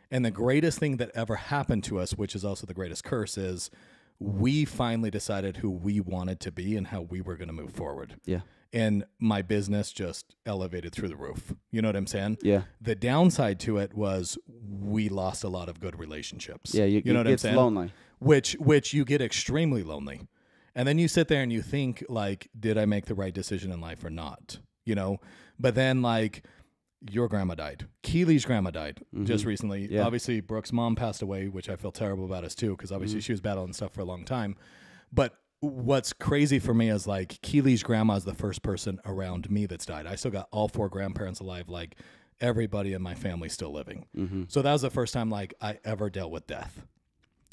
And the greatest thing that ever happened to us, which is also the greatest curse, is we finally decided who we wanted to be and how we were going to move forward. Yeah. And my business just elevated through the roof. You know what I'm saying? Yeah. The downside to it was we lost a lot of good relationships. Yeah. You know what I'm saying? Lonely. Which you get extremely lonely. And then you sit there and you think, like, did I make the right decision in life or not? You know? But then, like, your grandma died. Keely's grandma died just recently. Yeah. Obviously, Brooke's mom passed away, which I feel terrible about us too, because obviously she was battling stuff for a long time. But what's crazy for me is, like, Keely's grandma is the first person around me that's died. I still got all 4 grandparents alive. Like, everybody in my family still living. So that was the first time, like, I ever dealt with death.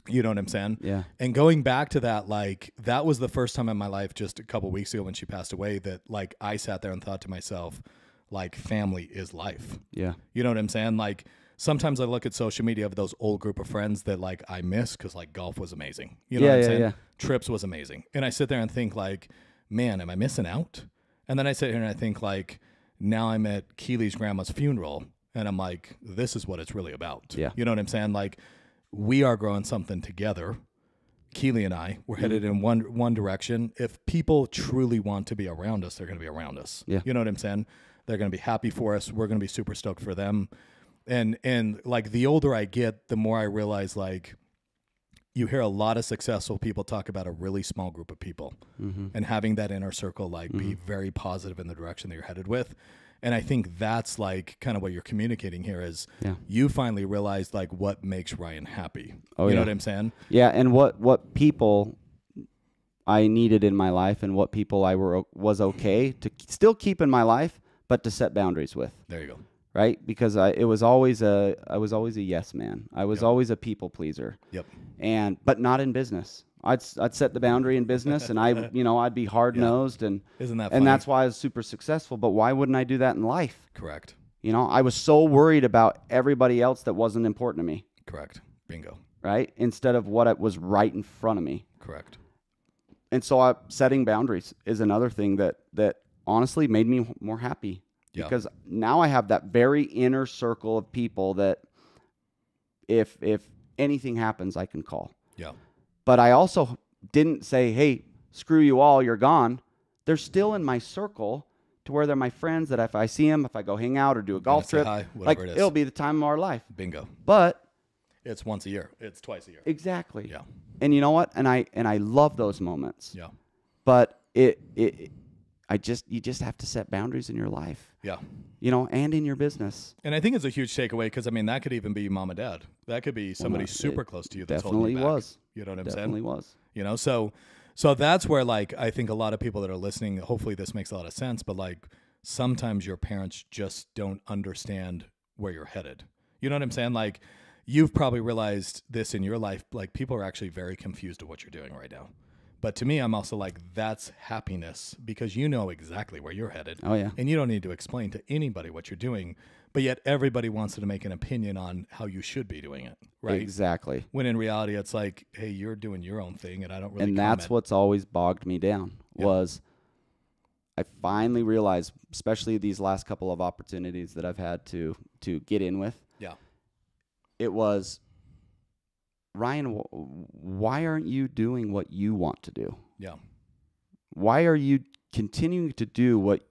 You know what I'm saying? Yeah. And going back to that, like, that was the first time in my life just a couple weeks ago when she passed away that, like, I sat there and thought to myself, like, family is life. Yeah. You know what I'm saying? Like, sometimes I look at social media of those old group of friends that, like, I miss because, like, golf was amazing. You know what I'm saying? Yeah. Trips was amazing. And I sit there and think, like, man, am I missing out? And then I sit here and I think, like, now I'm at Keely's grandma's funeral and I'm like, this is what it's really about. Yeah. You know what I'm saying? Like, we are growing something together. Keely and I, we're headed in one direction. If people truly want to be around us, they're going to be around us. Yeah. You know what I'm saying? They're going to be happy for us. We're going to be super stoked for them. And like, the older I get, the more I realize, like, you hear a lot of successful people talk about a really small group of people and having that inner circle, like, be very positive in the direction that you're headed with. And I think that's, like, kind of what you're communicating here is you finally realized, like, what makes Ryan happy. You know what I'm saying? Yeah. And what people I needed in my life and what people I was okay to still keep in my life, but to set boundaries with. There you go. Right? Because I was always a yes man. I was always a people pleaser. Yep. But not in business. I'd set the boundary in business, and I'd be hard nosed, and isn't that funny? And that's why I was super successful. But why wouldn't I do that in life? Correct. You know, I was so worried about everybody else that wasn't important to me. Correct. Bingo. Right? Instead of what was right in front of me. Correct. And so setting boundaries is another thing that honestly made me more happy. Yeah. Because now I have that very inner circle of people that if anything happens, I can call. Yeah. But I also didn't say, hey, screw you all, you're gone. They're still in my circle to where they're my friends that if I see them, if I go hang out or do a golf trip, it'll be the time of our life. Bingo. But it's once a year. It's twice a year. Exactly. Yeah. And you know what? And I love those moments. Yeah. But you just have to set boundaries in your life. Yeah. You know, and in your business. And I think it's a huge takeaway because, I mean, that could even be mom and dad. That could be somebody super close to you that's holding you back. Was. You know what I'm saying? Definitely was. You know, so that's where, like, I think a lot of people that are listening, hopefully this makes a lot of sense, but, like, sometimes your parents just don't understand where you're headed. You know what I'm saying? Like, you've probably realized this in your life, like, people are actually very confused of what you're doing right now. But to me, I'm also like, that's happiness because you know exactly where you're headed. Oh, yeah. And you don't need to explain to anybody what you're doing, but yet everybody wants to make an opinion on how you should be doing it, right? Exactly. When in reality, it's like, hey, you're doing your own thing, and I don't really And that's what's always bogged me down was I finally realized, especially these last couple of opportunities that I've had to get in with. Yeah. It was, Ryan, why aren't you doing what you want to do? Yeah. Why are you continuing to do what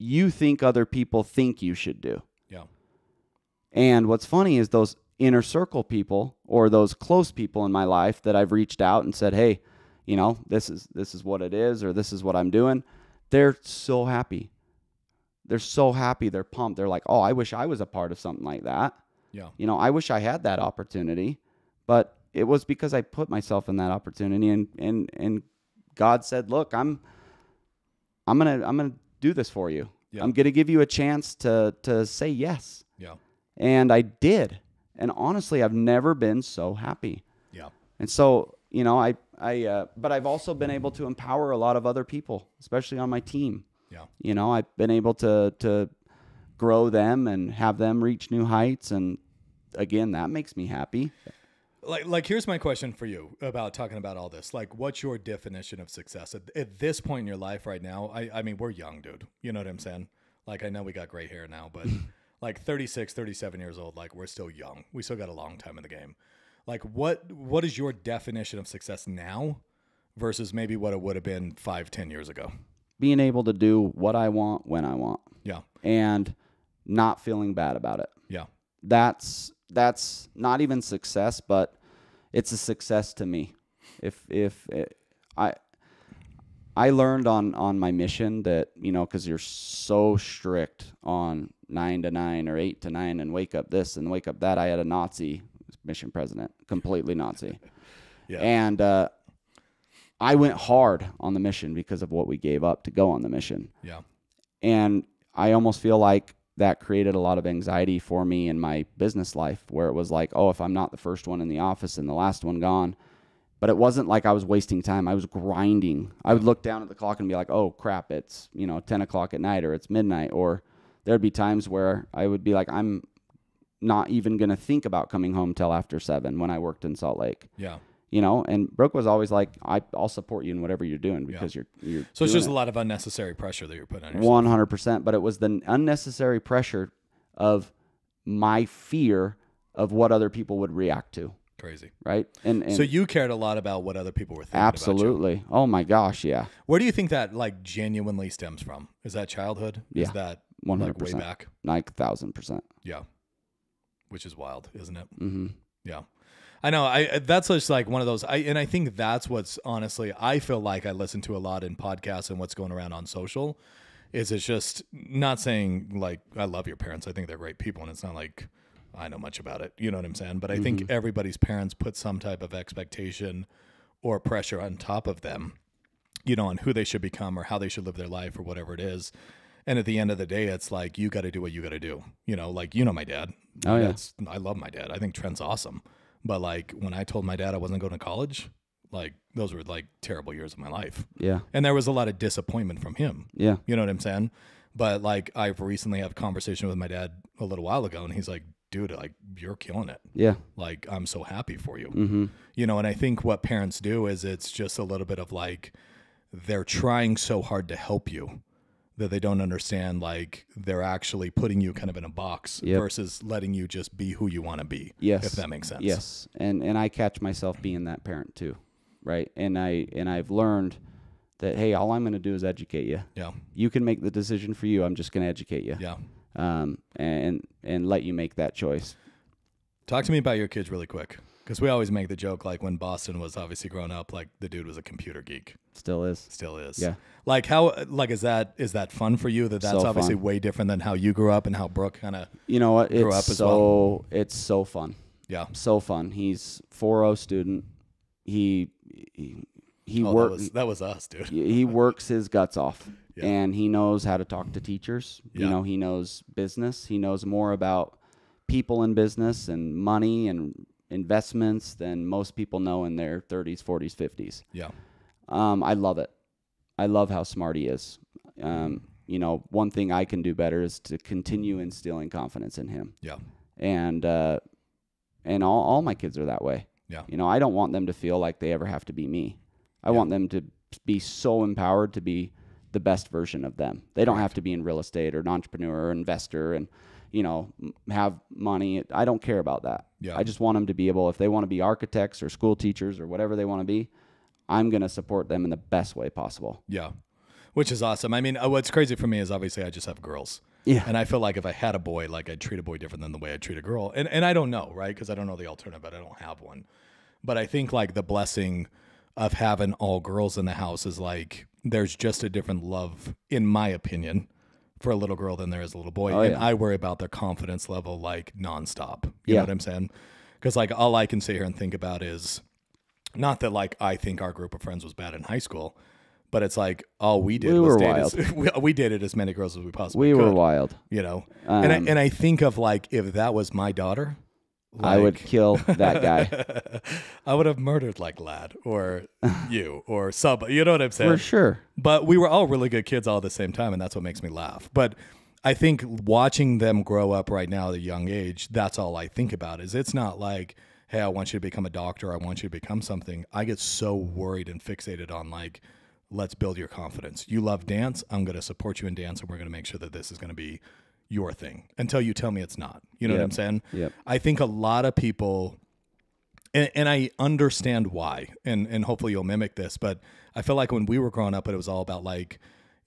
you think other people think you should do? Yeah. And what's funny is those inner circle people or those close people in my life that I've reached out and said, hey, you know, this is what it is, or this is what I'm doing. They're so happy. They're so happy. They're pumped. They're like, oh, I wish I was a part of something like that. Yeah. You know, I wish I had that opportunity. But it was because I put myself in that opportunity, and God said, "Look, I'm gonna do this for you. Yeah. I'm gonna give you a chance to say yes." Yeah. And I did. And honestly, I've never been so happy. Yeah. And so, you know, but I've also been able to empower a lot of other people, especially on my team. Yeah. You know, I've been able to grow them and have them reach new heights, and again, that makes me happy. Like, here's my question for you about talking about all this. Like, what's your definition of success at this point in your life right now? I mean, we're young, dude. You know what I'm saying? Like, I know we got gray hair now, but like 36, 37 years old, like, we're still young. We still got a long time in the game. Like what is your definition of success now versus maybe what it would have been 5-10 years ago? Being able to do what I want when I want. Yeah. And not feeling bad about it. Yeah. That's not even success, but it's a success to me. I learned on my mission that, you know, because you're so strict on 9 to 9 or 8 to 9 and wake up this and wake up that. I had a Nazi mission president, completely Nazi. Yeah. And I went hard on the mission because of what we gave up to go on the mission. Yeah. And I almost feel like that created a lot of anxiety for me in my business life, where it was like, oh, if I'm not the first one in the office and the last one gone. But it wasn't like I was wasting time. I was grinding. I would look down at the clock and be like, oh, crap, it's, 10 o'clock at night or it's midnight. Or there'd be times where I would be like, I'm not even going to think about coming home till after 7 when I worked in Salt Lake. Yeah. And Brooke was always like, I'll support you in whatever you're doing because you're So it's just a lot of unnecessary pressure that you're putting on yourself. 100%. But it was the unnecessary pressure of my fear of what other people would react to. Crazy. Right? And so you cared a lot about what other people were thinking absolutely. about you. Oh my gosh, yeah. Where do you think that like genuinely stems from? Is that childhood? Yeah. Is that 100%. like way back? Like 1,000%. Yeah. Which is wild, isn't it? Mm-hmm. Yeah. I know. That's just like one of those. And I think that's what's honestly, I feel like I listen to a lot in podcasts and what's going around on social. It's just not saying like I love your parents. I think they're great people, and it's not like I know much about it. You know what I'm saying? But I think everybody's parents put some type of expectation or pressure on top of them, on who they should become or how they should live their life or whatever it is. And at the end of the day, it's like, you got to do what you got to do. Like, my dad. Oh, yeah. I love my dad. I think Trent's awesome. But like when I told my dad I wasn't going to college, like those were like terrible years of my life. Yeah. And there was a lot of disappointment from him. Yeah. You know what I'm saying? But like I've recently had a conversation with my dad a little while ago, and he's like, dude, like you're killing it. Yeah. Like I'm so happy for you. Mm-hmm. And I think what parents do is it's just a little bit of like, they're trying so hard to help you that they don't understand, like they're actually putting you kind of in a box versus letting you just be who you want to be. Yes. If that makes sense. Yes. And I catch myself being that parent too. Right. And I've learned that, hey, all I'm going to do is educate you. Yeah. You can make the decision for you. I'm just going to educate you. Yeah. And let you make that choice. Talk to me about your kids really quick. Because we always make the joke, like when Boston was obviously growing up, like the dude was a computer geek. Still is. Yeah. Like how, like, is that fun for you? That's so obviously fun. Way different than how you grew up and how Brooke kind of grew up as well. It's so fun. Yeah. So fun. He's 4.0 student. He works. That was us, dude. He works his guts off. Yeah. And he knows how to talk to teachers. Yeah. He knows business. He knows more about people in business and money and investments than most people know in their 30s, 40s, 50s. Yeah. I love it. I love how smart he is. One thing I can do better is to continue instilling confidence in him. Yeah. And all my kids are that way. Yeah. I don't want them to feel like they ever have to be me. I want them to be so empowered to be the best version of them. They don't have to be in real estate or an entrepreneur or investor and, have money. I don't care about that. Yeah. I just want them to be able, if they want to be architects or school teachers or whatever they want to be, I'm going to support them in the best way possible. Yeah. Which is awesome. I mean, what's crazy for me is obviously I just have girls. Yeah. And I feel like if I had a boy, like I'd treat a boy different than the way I treat a girl. And I don't know, right? Because I don't know the alternative, but I don't have one. But I think like the blessing of having all girls in the house is like, there's just a different love, in my opinion, for a little girl than there is a little boy. Oh, and yeah. I worry about their confidence level like nonstop. You know what I'm saying? Because like all I can sit here and think about is not that like I think our group of friends was bad in high school, but it's like all we did was we dated as many girls as we possibly could. We were wild. And I think of like if that was my daughter, like, I would kill that guy. I would have murdered like Lad or you or sub. You know what I'm saying? For sure. But we were all really good kids all at the same time, and that's what makes me laugh. But I think watching them grow up right now at a young age, that's all I think about. Is it's not like, hey, I want you to become a doctor. I want you to become something. I get so worried and fixated on like, let's build your confidence. You love dance. I'm going to support you in dance, and we're going to make sure that this is going to be your thing until you tell me it's not. You know what I'm saying? Yep. I think a lot of people And I understand why, and hopefully you'll mimic this, but I feel like when we were growing up, it was all about like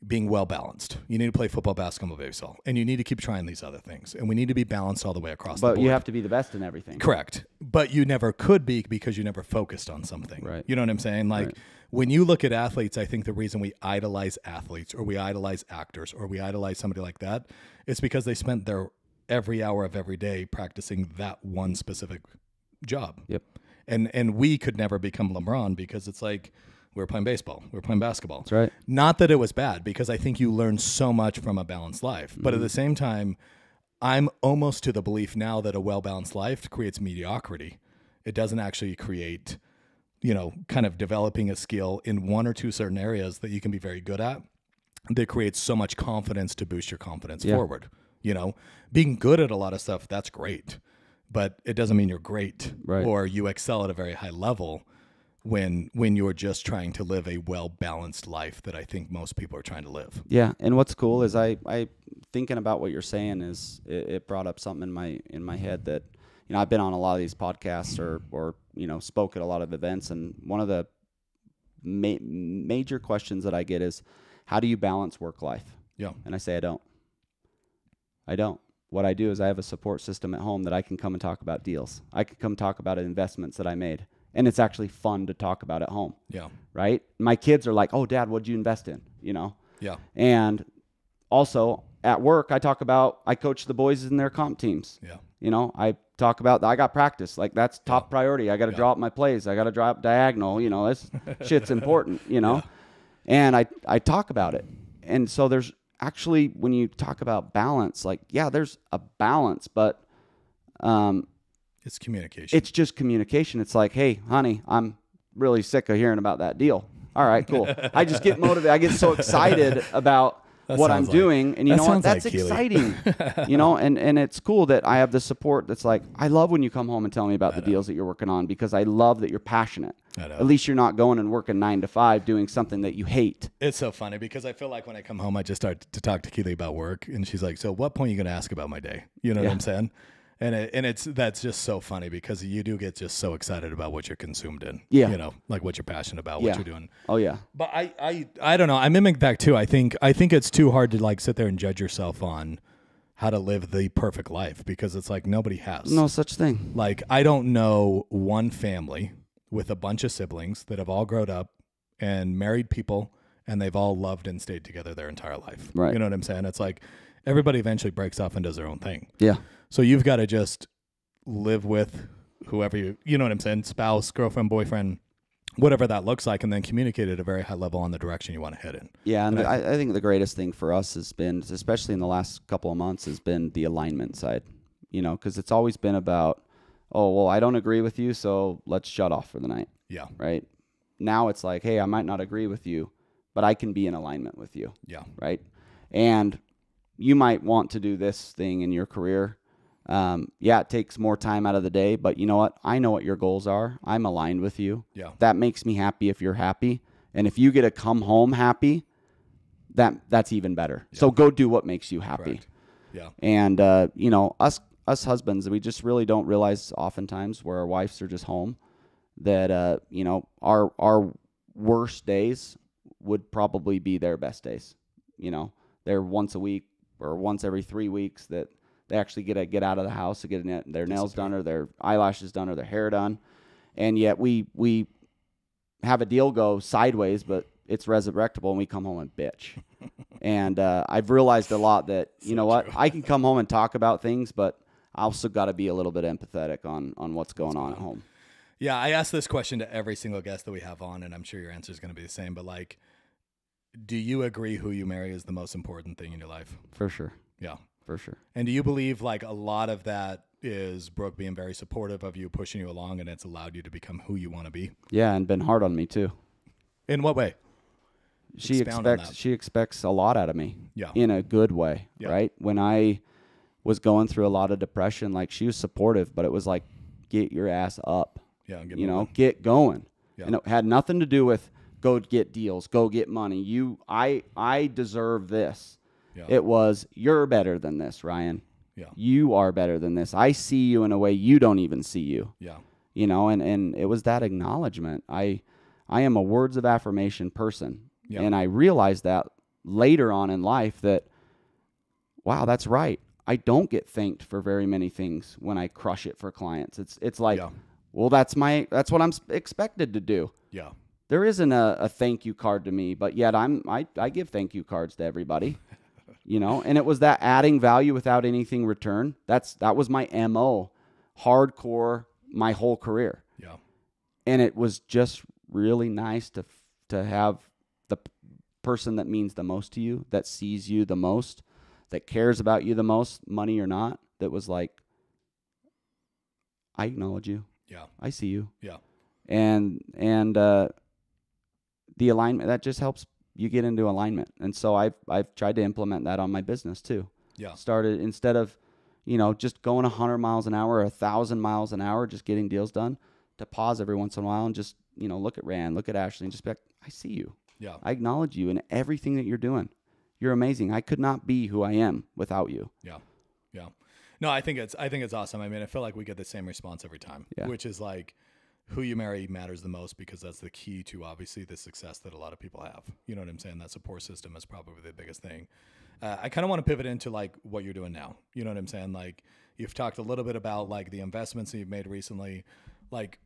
being well balanced. You need to play football, basketball, baseball, and you need to keep trying these other things, and we need to be balanced all the way across the board. But you have to be the best in everything. Correct. But you never could be because you never focused on something. Right. You know what I'm saying? Like when you look at athletes, I think the reason we idolize athletes or we idolize actors or we idolize somebody like that is because they spent their every hour of every day practicing that one specific job. Yep. And we could never become LeBron because it's like we were playing baseball, we were playing basketball. That's right. Not that it was bad, because I think you learn so much from a balanced life. But at the same time, I'm almost to the belief now that a well-balanced life creates mediocrity. It doesn't actually create, kind of developing a skill in one or two certain areas that you can be very good at that creates so much confidence to boost your confidence forward. Being good at a lot of stuff, that's great. But it doesn't mean you're great or you excel at a very high level when you're just trying to live a well-balanced life that I think most people are trying to live. Yeah, and what's cool is I thinking about what you're saying is it brought up something in my head that I've been on a lot of these podcasts or spoke at a lot of events, and one of the major questions that I get is, how do you balance work life? Yeah, and I say I don't. What I do is I have a support system at home that I can come and talk about deals. I can come talk about investments that I made. And it's actually fun to talk about at home. Yeah. Right? My kids are like, "Oh, Dad, what'd you invest in?" Yeah. And also at work, I coach the boys in their comp teams. Yeah. I talk about, I got practice. Like that's top priority. I got to draw up my plays. I got to draw up diagonal. This shit's important, Yeah. And I talk about it. And so there's actually, when you talk about balance, like, yeah, there's a balance, but it's communication. It's just communication. It's like, hey, honey, I'm really sick of hearing about that deal. All right, cool. I just get motivated. I get so excited about what I'm doing. And you know what? That's exciting. And it's cool that I have the support that's like, I love when you come home and tell me about the deals that you're working on, because I love that you're passionate. At least you're not going and working 9 to 5 doing something that you hate. It's so funny because I feel like when I come home, I just start to talk to Keely about work, and she's like, "So what point are you going to ask about my day?" You know what I'm saying? And that's just so funny because you do get just so excited about what you're consumed in. Yeah. Like what you're passionate about, what you're doing. Oh yeah. But I don't know. I mimic that too. I think it's too hard to like sit there and judge yourself on how to live the perfect life, because it's like nobody has. No such thing. Like I don't know one family with a bunch of siblings that have all grown up and married people, and they've all loved and stayed together their entire life. Right. You know what I'm saying? It's like everybody eventually breaks off and does their own thing. Yeah. So you've got to just live with whoever you know what I'm saying? Spouse, girlfriend, boyfriend, whatever that looks like, and then communicate at a very high level on the direction you want to head in. Yeah. And I think the greatest thing for us has been, especially in the last couple of months, has been the alignment side, because it's always been about, oh, well, I don't agree with you, so let's shut off for the night. Yeah. Right. Now it's like, hey, I might not agree with you, but I can be in alignment with you. Yeah. Right. And you might want to do this thing in your career. It takes more time out of the day, but you know what? I know what your goals are. I'm aligned with you. Yeah. That makes me happy if you're happy. And if you get to come home happy, that's even better. Yeah. So go do what makes you happy. Correct. Yeah. And, us husbands, we just really don't realize oftentimes where our wives are just home that, our worst days would probably be their best days. They're once a week or once every 3 weeks that they actually get out of the house to get their nails done or their eyelashes done or their hair done. And yet we have a deal go sideways, but it's resurrectable, and we come home and bitch. And I've realized a lot that, I can come home and talk about things, but I also got to be a little bit empathetic on what's going on at home. Yeah, I ask this question to every single guest that we have on, and I'm sure your answer is going to be the same, but like, do you agree who you marry is the most important thing in your life? For sure. Yeah. For sure. And do you believe like a lot of that is Brooke being very supportive of you, pushing you along, and it's allowed you to become who you want to be? Yeah, and been hard on me too. In what way? She expects a lot out of me. Yeah. In a good way, right? When I was going through a lot of depression, like she was supportive, but it was like, get your ass up. Yeah. Get going. Yeah. And it had nothing to do with go get deals, go get money. I deserve this. Yeah. It was, you're better than this, Ryan. Yeah. You are better than this. I see you in a way you don't even see you. Yeah. you know, and it was that acknowledgement. I am a words of affirmation person. Yeah. And I realized that later on in life that, wow, that's right. I don't get thanked for very many things when I crush it for clients. It's like, well, that's what I'm expected to do. Yeah. There isn't a thank you card to me, but yet I give thank you cards to everybody, you know, and it was that adding value without anything return. That was my MO, hardcore, my whole career. Yeah. And it was just really nice to have the person that means the most to you, that sees you the most, that cares about you the most, money or not, that was like, I acknowledge you. Yeah. I see you. Yeah. And the alignment, that just helps you get into alignment. And so I've tried to implement that on my business too. Yeah. Started, instead of, you know, just going 100 miles an hour or 1,000 miles an hour, just getting deals done, to pause every once in a while and just, you know, look at Rand, look at Ashley, and just be like, I see you. Yeah. I acknowledge you in everything that you're doing. You're amazing. I could not be who I am without you. Yeah. Yeah. No, I think it's awesome. I mean, I feel like we get the same response every time, which is like, who you marry matters the most, because that's the key to obviously the success that a lot of people have. You know what I'm saying? That support system is probably the biggest thing. I kind of want to pivot into like what you're doing now. You know what I'm saying? Like, you've talked a little bit about like the investments that you've made recently. Like,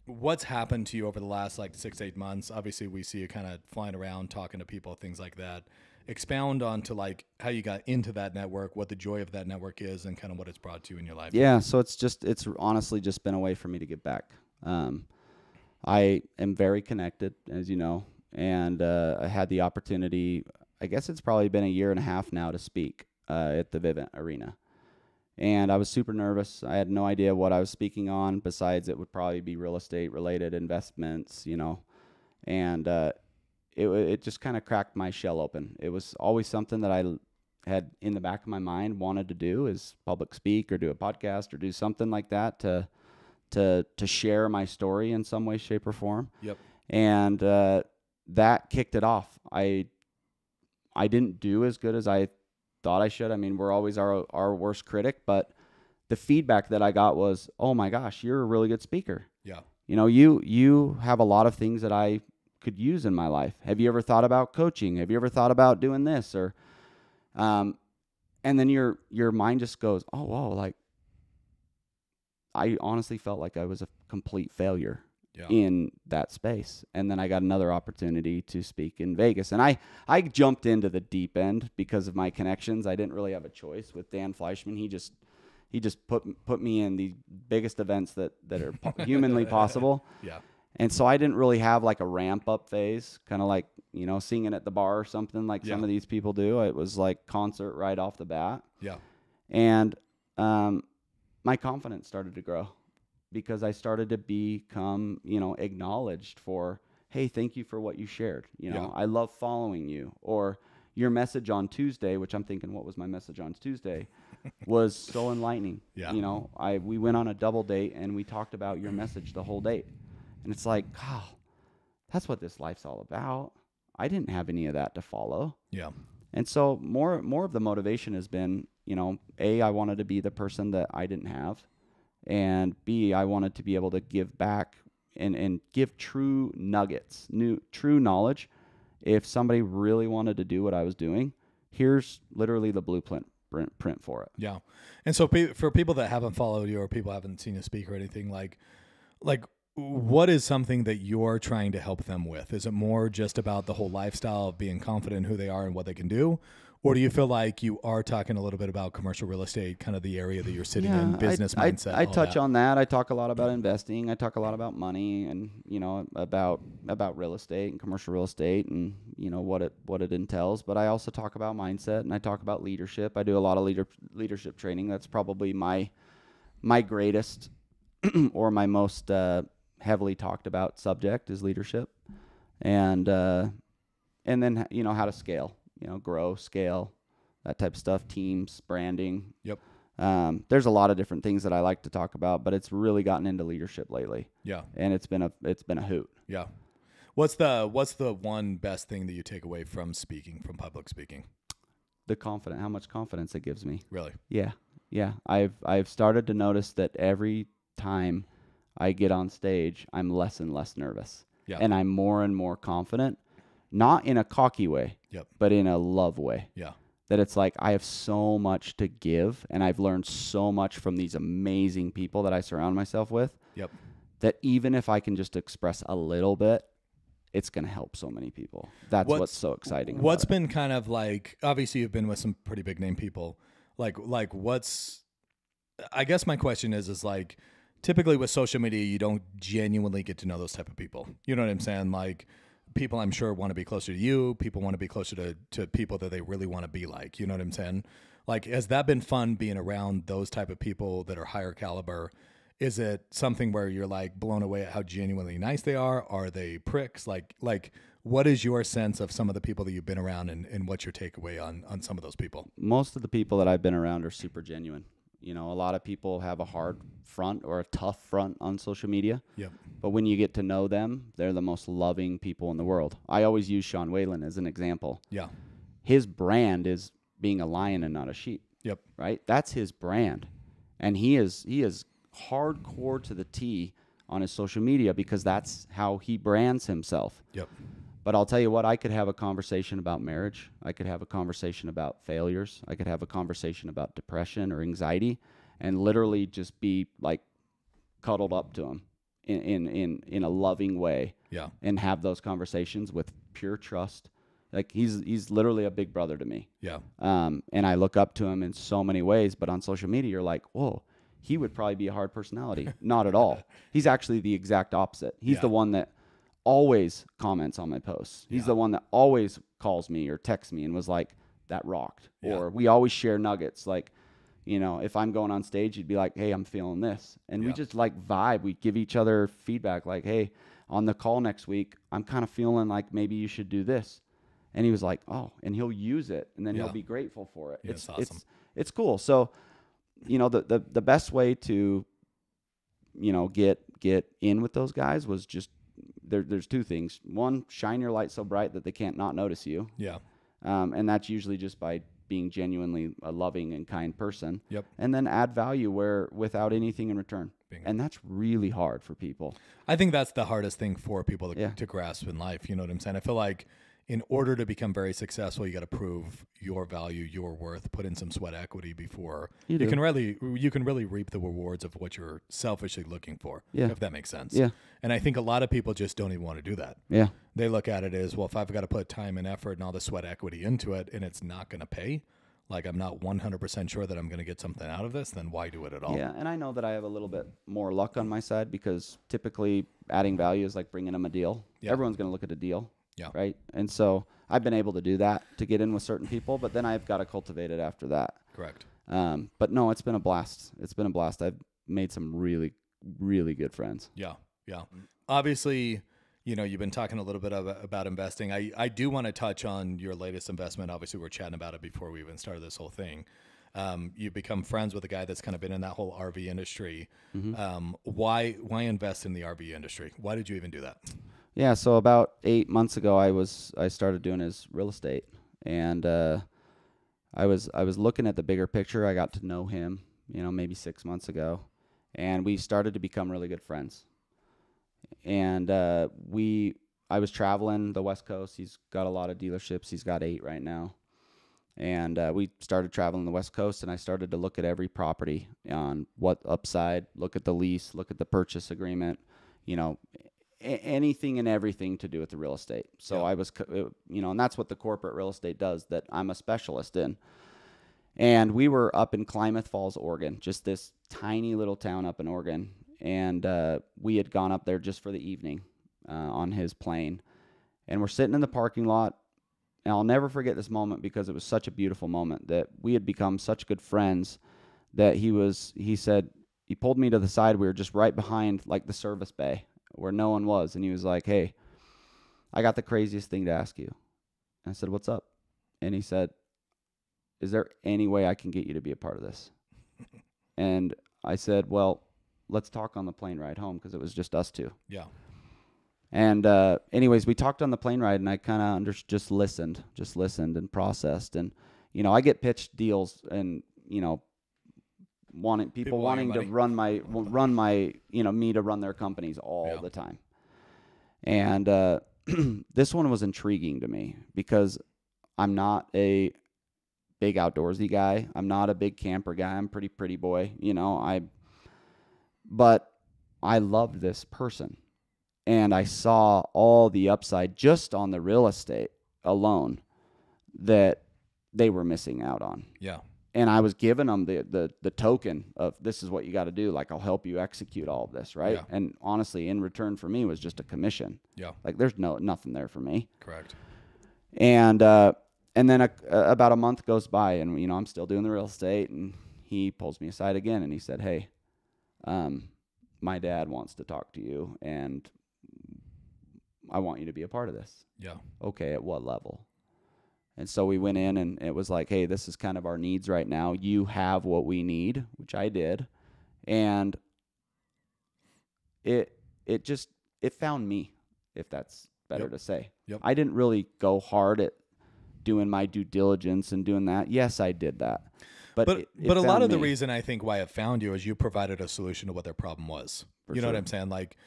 what's happened to you over the last like 6 to 8 months? Obviously we see you kind of flying around, talking to people, things like that. Expound on to like how you got into that network, what the joy of that network is, and kind of what it's brought to you in your life. Yeah. So it's honestly just been a way for me to give back. I am very connected, as you know, and I had the opportunity, I guess it's probably been 1.5 years now, to speak at the Vivint Arena. And I was super nervous. I had no idea what I was speaking on, besides it would probably be real estate related investments, you know. And it just kind of cracked my shell open. It was always something that I had in the back of my mind wanted to do, is public speak or do a podcast or do something like that to share my story in some way, shape, or form. Yep. And that kicked it off. I didn't do as good as I thought I should. I mean, we're always our worst critic, but the feedback that I got was, oh my gosh, you're a really good speaker. Yeah. You know, you have a lot of things that I could use in my life. Have you ever thought about coaching? Have you ever thought about doing this? Or, and then your mind just goes, oh, whoa, like, I honestly felt like I was a complete failure in that space. And then I got another opportunity to speak in Vegas. And I jumped into the deep end because of my connections. I didn't really have a choice with Dan Fleischman. He just put me in the biggest events that are humanly possible. Yeah. And so I didn't really have like a ramp up phase, kind of like, you know, singing at the bar or something like some of these people do. It was like concert right off the bat. Yeah. And, my confidence started to grow because I started to become, you know, acknowledged for, hey, thank you for what you shared. You know, I love following you. Or your message on Tuesday, which I'm thinking, what was my message on Tuesday, was so enlightening. Yeah. You know, we went on a double date and we talked about your message the whole date. And it's like, oh, that's what this life's all about. I didn't have any of that to follow. Yeah. And so more of the motivation has been, you know, A, I wanted to be the person that I didn't have. And B, I wanted to be able to give back and give true nuggets, true knowledge. If somebody really wanted to do what I was doing, here's literally the blueprint for it. Yeah. And so for people that haven't followed you or people haven't seen you speak or anything, like what is something that you're trying to help them with? Is it more just about the whole lifestyle of being confident in who they are and what they can do? Or do you feel like you are talking a little bit about commercial real estate, kind of the area that you're sitting in, business mindset? I touch on that. I talk a lot about investing. I talk a lot about money and, you know, about real estate and commercial real estate and, you know, what it entails. But I also talk about mindset and I talk about leadership. I do a lot of leadership training. That's probably my greatest or my most heavily talked about subject is leadership. And then, you know, how to scale. You know, grow, scale, that type of stuff, teams, branding. Yep. There's a lot of different things that I like to talk about, but it's really gotten into leadership lately. Yeah. And it's been a hoot. Yeah. What's the one best thing that you take away from public speaking? How much confidence it gives me. Really? Yeah. Yeah. I've started to notice that every time I get on stage, I'm less and less nervous. Yeah. And I'm more and more confident, not in a cocky way, but in a love way. Yeah. That it's like I have so much to give, and I've learned so much from these amazing people that I surround myself with. Yep. That even if I can just express a little bit, it's going to help so many people. That's what's so exciting. What's been kind of like, obviously you've been with some pretty big name people. Like what's, I guess my question is like, typically with social media, you don't genuinely get to know those type of people. You know what I'm saying? Like, people I'm sure want to be closer to you. People want to be closer to people that they really want to be like. You know what I'm saying? Like, has that been fun being around those type of people that are higher caliber? Is it something where you're like blown away at how genuinely nice they are? Are they pricks? Like what is your sense of some of the people that you've been around, and what's your takeaway on some of those people? Most of the people that I've been around are super genuine. You know, a lot of people have a hard front or a tough front on social media. Yep. But when you get to know them, they're the most loving people in the world. I always use Sean Whalen as an example. Yeah. His brand is being a lion and not a sheep. Yep. Right? That's his brand. And he is hardcore to the T on his social media because that's how he brands himself. Yep. But I'll tell you what, I could have a conversation about marriage. I could have a conversation about failures. I could have a conversation about depression or anxiety and literally just be like cuddled up to him in a loving way. Yeah. And have those conversations with pure trust. Like he's literally a big brother to me. Yeah. And I look up to him in so many ways, but on social media you're like, whoa, he would probably be a hard personality. Not at all. He's actually the exact opposite. He's the one that always comments on my posts. He's the one that always calls me or texts me and was like, that rocked. Or we always share nuggets. Like, you know, if I'm going on stage, he'd be like, hey, I'm feeling this. And we just like vibe. We give each other feedback like, hey, on the call next week, I'm kind of feeling like maybe you should do this. And he was like, oh, and he'll use it and then he'll be grateful for it. Yeah, it's awesome. It's cool. So, you know, the best way to, you know, get in with those guys was just, there's two things. One, shine your light so bright that they can't not notice you. Yeah. And that's usually just by being genuinely a loving and kind person. Yep. And then add value where without anything in return. Bingo. And that's really hard for people. I think that's the hardest thing for people to grasp in life. You know what I'm saying? I feel like in order to become very successful, you got to prove your value, your worth, put in some sweat equity before you can really reap the rewards of what you're selfishly looking for. Yeah. If that makes sense. Yeah. And I think a lot of people just don't even want to do that. Yeah. They look at it as, well, if I've got to put time and effort and all the sweat equity into it and it's not going to pay, like I'm not 100% sure that I'm going to get something out of this, then why do it at all? Yeah, and I know that I have a little bit more luck on my side because typically adding value is like bringing them a deal. Yeah. Everyone's going to look at a deal. Yeah. Right. And so I've been able to do that to get in with certain people, but then I've got to cultivate it after that. Correct. But no, it's been a blast. It's been a blast. I've made some really, really good friends. Yeah. Yeah. Obviously, you know, you've been talking a little bit about investing. I do want to touch on your latest investment. Obviously, we were chatting about it before we even started this whole thing. You've become friends with a guy that's kind of been in that whole RV industry. Mm-hmm. Why invest in the RV industry? Why did you even do that? Yeah, so about 8 months ago, I started doing his real estate, and I was looking at the bigger picture. I got to know him, you know, maybe 6 months ago, and we started to become really good friends. And I was traveling the West Coast. He's got a lot of dealerships. He's got 8 right now, and we started traveling the West Coast, and I started to look at every property on what upside, look at the lease, look at the purchase agreement, you know. Anything and everything to do with the real estate. So I was, you know, and that's what the corporate real estate does that I'm a specialist in. And we were up in Klamath Falls, Oregon, just this tiny little town up in Oregon. And we had gone up there just for the evening on his plane. And we're sitting in the parking lot. And I'll never forget this moment because it was such a beautiful moment that we had become such good friends that he said, he pulled me to the side. We were just right behind like the service bay where no one was. And he was like, hey, I got the craziest thing to ask you. And I said, what's up? And he said, is there any way I can get you to be a part of this? And I said, well, let's talk on the plane ride home because it was just us two. Yeah. And anyways, we talked on the plane ride and I kind of just listened and processed. And, you know, I get pitched deals and, you know, people wanting to run my, me to run their companies all the time. And this one was intriguing to me because I'm not a big outdoorsy guy. I'm not a big camper guy. I'm a pretty boy, but I loved this person. And I saw all the upside just on the real estate alone that they were missing out on. Yeah. And I was giving them the token of, this is what you got to do. Like, I'll help you execute all of this, right? Yeah. And honestly, in return for me was just a commission. Yeah. Like, there's nothing there for me. Correct. And then about a month goes by, and I'm still doing the real estate, and he pulls me aside again, and he said, "Hey, my dad wants to talk to you, and I want you to be a part of this." Yeah. Okay, at what level? And so we went in, and it was like, hey, this is kind of our needs right now. You have what we need, which I did. And it found me, if that's better to say. Yep. I didn't really go hard at doing my due diligence and doing that. Yes, I did that. But a lot of the reason I think why it found you is you provided a solution to what their problem was. You know what I'm saying? Like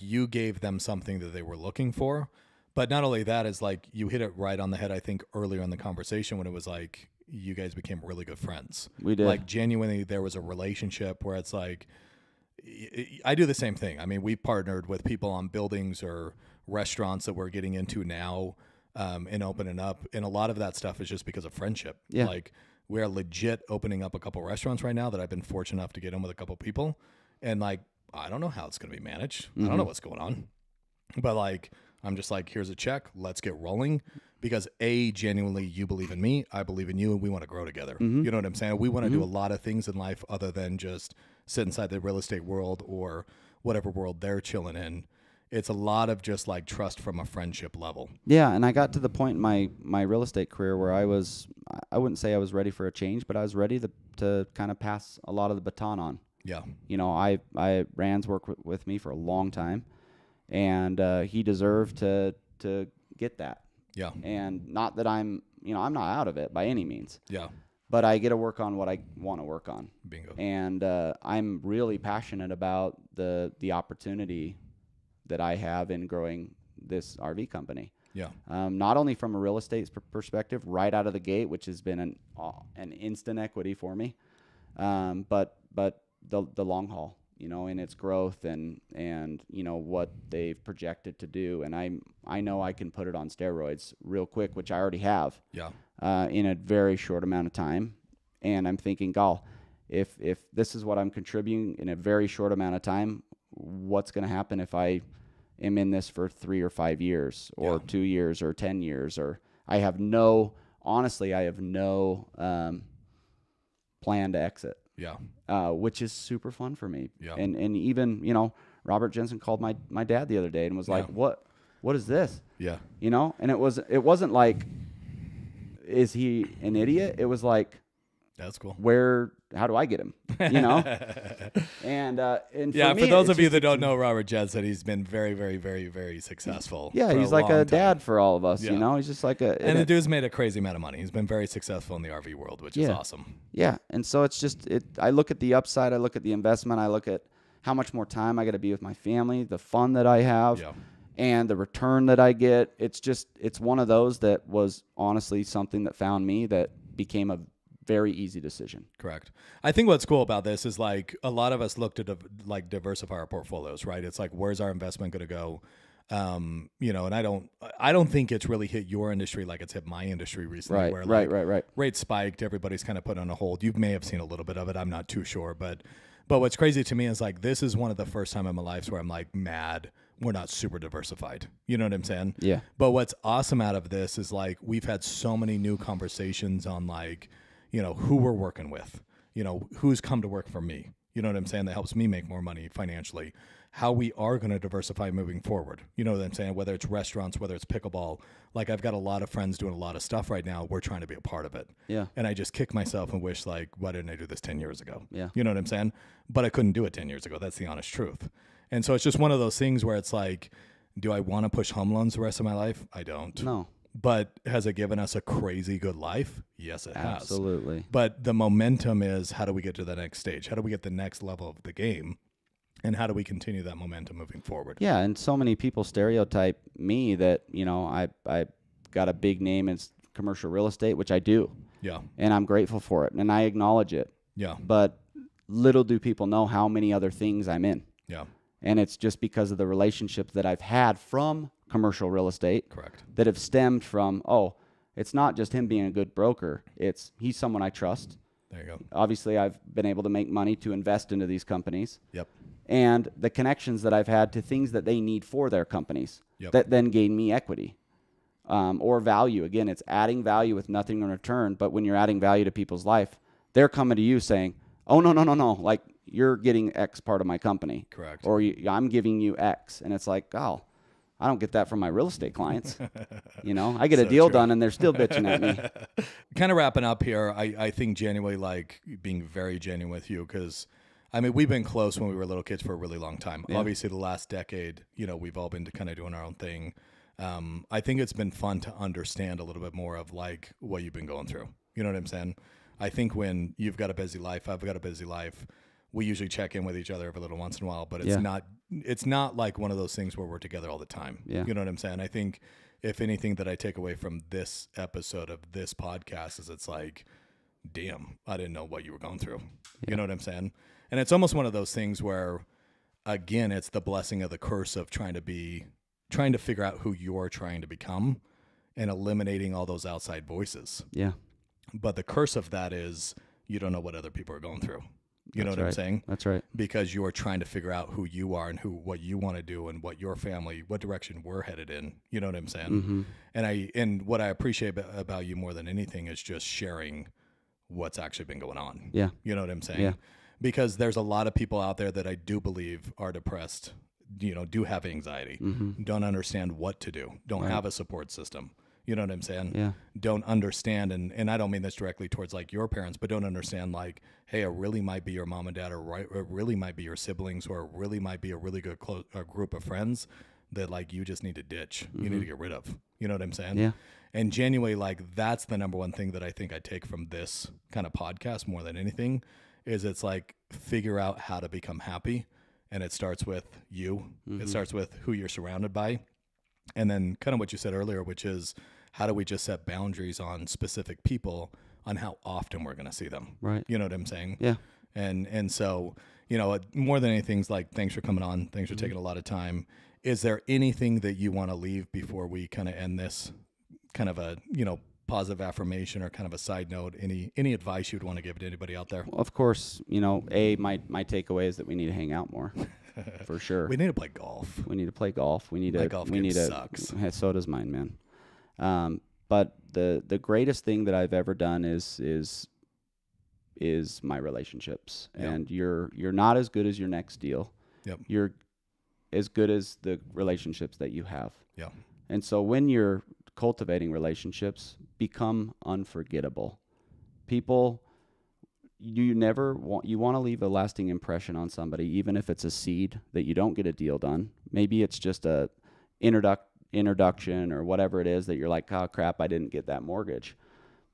you gave them something that they were looking for. But not only that, is like you hit it right on the head, I think, earlier in the conversation when it was like you guys became really good friends. We did. Like, genuinely, there was a relationship where it's like, I do the same thing. I mean, we partnered with people on buildings or restaurants that we're getting into now and opening up. And a lot of that stuff is just because of friendship. Yeah. Like, we are legit opening up a couple restaurants right now that I've been fortunate enough to get in with a couple people. And like, I don't know how it's going to be managed. I don't know what's going on. But like, I'm just like, here's a check. Let's get rolling. Because genuinely, you believe in me. I believe in you. And we want to grow together. You know what I'm saying? We want to do a lot of things in life other than just sit inside the real estate world or whatever world they're chilling in. It's a lot of just like trust from a friendship level. Yeah. And I got to the point in my real estate career where I wouldn't say I was ready for a change, but I was ready to kind of pass a lot of the baton on. Yeah. Rand's worked with me for a long time. And he deserved to get that. Yeah. And not that I'm not out of it by any means. Yeah. But I get to work on what I want to work on. Bingo. And I'm really passionate about the opportunity that I have in growing this RV company. Yeah. Not only from a real estate perspective, right out of the gate, which has been an instant equity for me, but the long haul. In its growth and what they've projected to do. And I know I can put it on steroids real quick, which I already have. Yeah. In a very short amount of time. And I'm thinking, if this is what I'm contributing in a very short amount of time, what's going to happen if I am in this for 3 or 5 years or 2 years or 10 years? Or I have no plan to exit. Yeah. Which is super fun for me. Yeah. And even, Robert Jensen called my dad the other day and was like, what is this? Yeah. And it wasn't like, is he an idiot? It was like, that's cool. How do I get him? And yeah, for those of you that don't know Robert Jensen, he's been very, very, very, very successful. Yeah, he's like a dad for all of us, he's just like and the dude's made a crazy amount of money. He's been very successful in the RV world, which is awesome. Yeah. And so it's just, I look at the upside, I look at the investment, I look at how much more time I got to be with my family, the fun that I have, and the return that I get. It's one of those that was honestly something that found me that became a very easy decision. Correct. I think what's cool about this is like a lot of us look to diversify our portfolios, right? It's like, where's our investment going to go? And I don't think it's really hit your industry like it's hit my industry recently. Right. Rates spiked. Everybody's kind of put on a hold. You may have seen a little bit of it. I'm not too sure, but what's crazy to me is like, this is one of the first time in my life where I'm like mad we're not super diversified. You know what I'm saying? Yeah. But what's awesome out of this is like, we've had so many new conversations on like, who we're working with, who's come to work for me, you know what I'm saying? That helps me make more money financially, how we are going to diversify moving forward. You know what I'm saying? Whether it's restaurants, whether it's pickleball, like I've got a lot of friends doing a lot of stuff right now. We're trying to be a part of it. Yeah. And I just kick myself and wish like, why didn't I do this 10 years ago? Yeah. You know what I'm saying? But I couldn't do it 10 years ago. That's the honest truth. And so it's just one of those things where it's like, do I want to push home loans the rest of my life? I don't. No. But has it given us a crazy good life? Yes, it has. Absolutely. But the momentum is, how do we get to the next stage? How do we get the next level of the game? And how do we continue that momentum moving forward? Yeah, and so many people stereotype me that, I got a big name in commercial real estate, which I do. Yeah. And I'm grateful for it, and I acknowledge it. Yeah. But little do people know how many other things I'm in. Yeah. And it's just because of the relationships that I've had from commercial real estate. Correct. That have stemmed from, it's not just him being a good broker. He's someone I trust. There you go. Obviously, I've been able to make money to invest into these companies. Yep. And the connections that I've had to things that they need for their companies that then gain me equity or value. Again, it's adding value with nothing in return. But when you're adding value to people's life, they're coming to you saying, oh, no. Like, you're getting X part of my company. Correct. Or I'm giving you X. And it's like, I don't get that from my real estate clients. I get a deal done and they're still bitching at me. Kind of wrapping up here, I think genuinely, like, being very genuine with you, because we've been close when we were little kids for a really long time. Yeah. Obviously, the last decade, we've all been kind of doing our own thing. I think it's been fun to understand a little bit more of, like, what you've been going through. You know what I'm saying? I think when you've got a busy life, I've got a busy life, we usually check in with each other every little once in a while, but it's not like one of those things where we're together all the time. Yeah. You know what I'm saying? I think if anything that I take away from this episode of this podcast is it's like, damn, I didn't know what you were going through. Yeah. You know what I'm saying? And it's almost one of those things where, again, it's the blessing of the curse of trying to figure out who you're trying to become and eliminating all those outside voices. Yeah. But the curse of that is you don't know what other people are going through. You know what I'm saying? That's right. Because you're trying to figure out who you are and what you want to do and what your family, what direction we're headed in. You know what I'm saying? Mm-hmm. And what I appreciate about you more than anything is just sharing what's actually been going on. Yeah. You know what I'm saying? Yeah. Because there's a lot of people out there that I do believe are depressed, do have anxiety, don't understand what to do, don't have a support system. You know what I'm saying? Yeah. Don't understand, and I don't mean this directly towards, like, your parents, but don't understand, like, hey, it really might be your mom and dad, or it really might be your siblings, or it really might be a really good group of friends that, like, you just need to ditch. You need to get rid of. You know what I'm saying? Yeah. And genuinely, like, that's the number one thing that I think I take from this kind of podcast more than anything is it's like, figure out how to become happy, and it starts with you. It starts with who you're surrounded by. And then kind of what you said earlier, which is how do we just set boundaries on specific people on how often we're going to see them? Right. You know what I'm saying? Yeah. And so, more than anything, like, thanks for coming on. Thanks for taking a lot of time. Is there anything that you want to leave before we kind of end this, kind of a, positive affirmation or kind of a side note? Any advice you'd want to give to anybody out there? Well, of course, my takeaway is that we need to hang out more. For sure. We need to play golf. We need to play golf. We need to. Golf sucks. So does mine, man. But the greatest thing that I've ever done is my relationships. Yep. And you're not as good as your next deal. Yep. You're as good as the relationships that you have. Yeah. And so when you're cultivating relationships, become unforgettable. People. You want to leave a lasting impression on somebody, even if it's a seed that you don't get a deal done. Maybe it's just a introduction or whatever it is that you're like, oh crap, I didn't get that mortgage.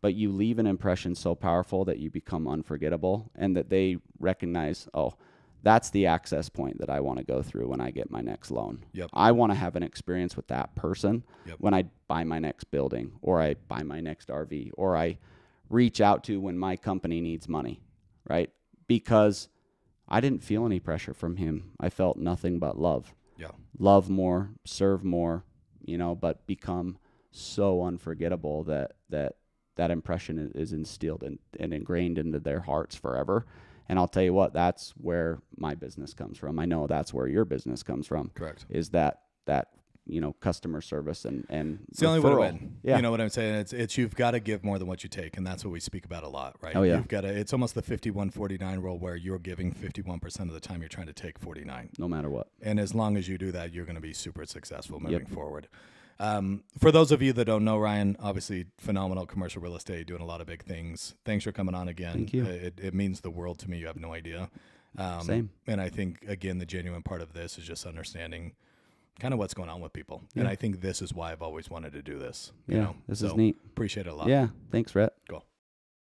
But you leave an impression so powerful that you become unforgettable, and that they recognize, oh, that's the access point that I want to go through when I get my next loan. Yep. I want to have an experience with that person when I buy my next building, or I buy my next RV, or I reach out to when my company needs money, right? Because I didn't feel any pressure from him. I felt nothing but love. Yeah. Love more, serve more, but become so unforgettable that impression is instilled and ingrained into their hearts forever. And I'll tell you what, that's where my business comes from. I know that's where your business comes from. Correct. Is that customer service and it's the only way to referral. win. Yeah. You know what I'm saying? It's you've got to give more than what you take, and that's what we speak about a lot, right? Oh yeah. You've got to. It's almost the 51-49 rule, where you're giving 51% of the time, you're trying to take 49. No matter what. And as long as you do that, you're going to be super successful moving forward. For those of you that don't know Ryan, obviously phenomenal commercial real estate, doing a lot of big things. Thanks for coming on again. Thank you. It means the world to me. You have no idea. Same. And I think, again, the genuine part of this is just understanding kind of what's going on with people. And I think this is why I've always wanted to do this. You know? This is neat. Appreciate it a lot. Yeah. Thanks, Rhett. Cool.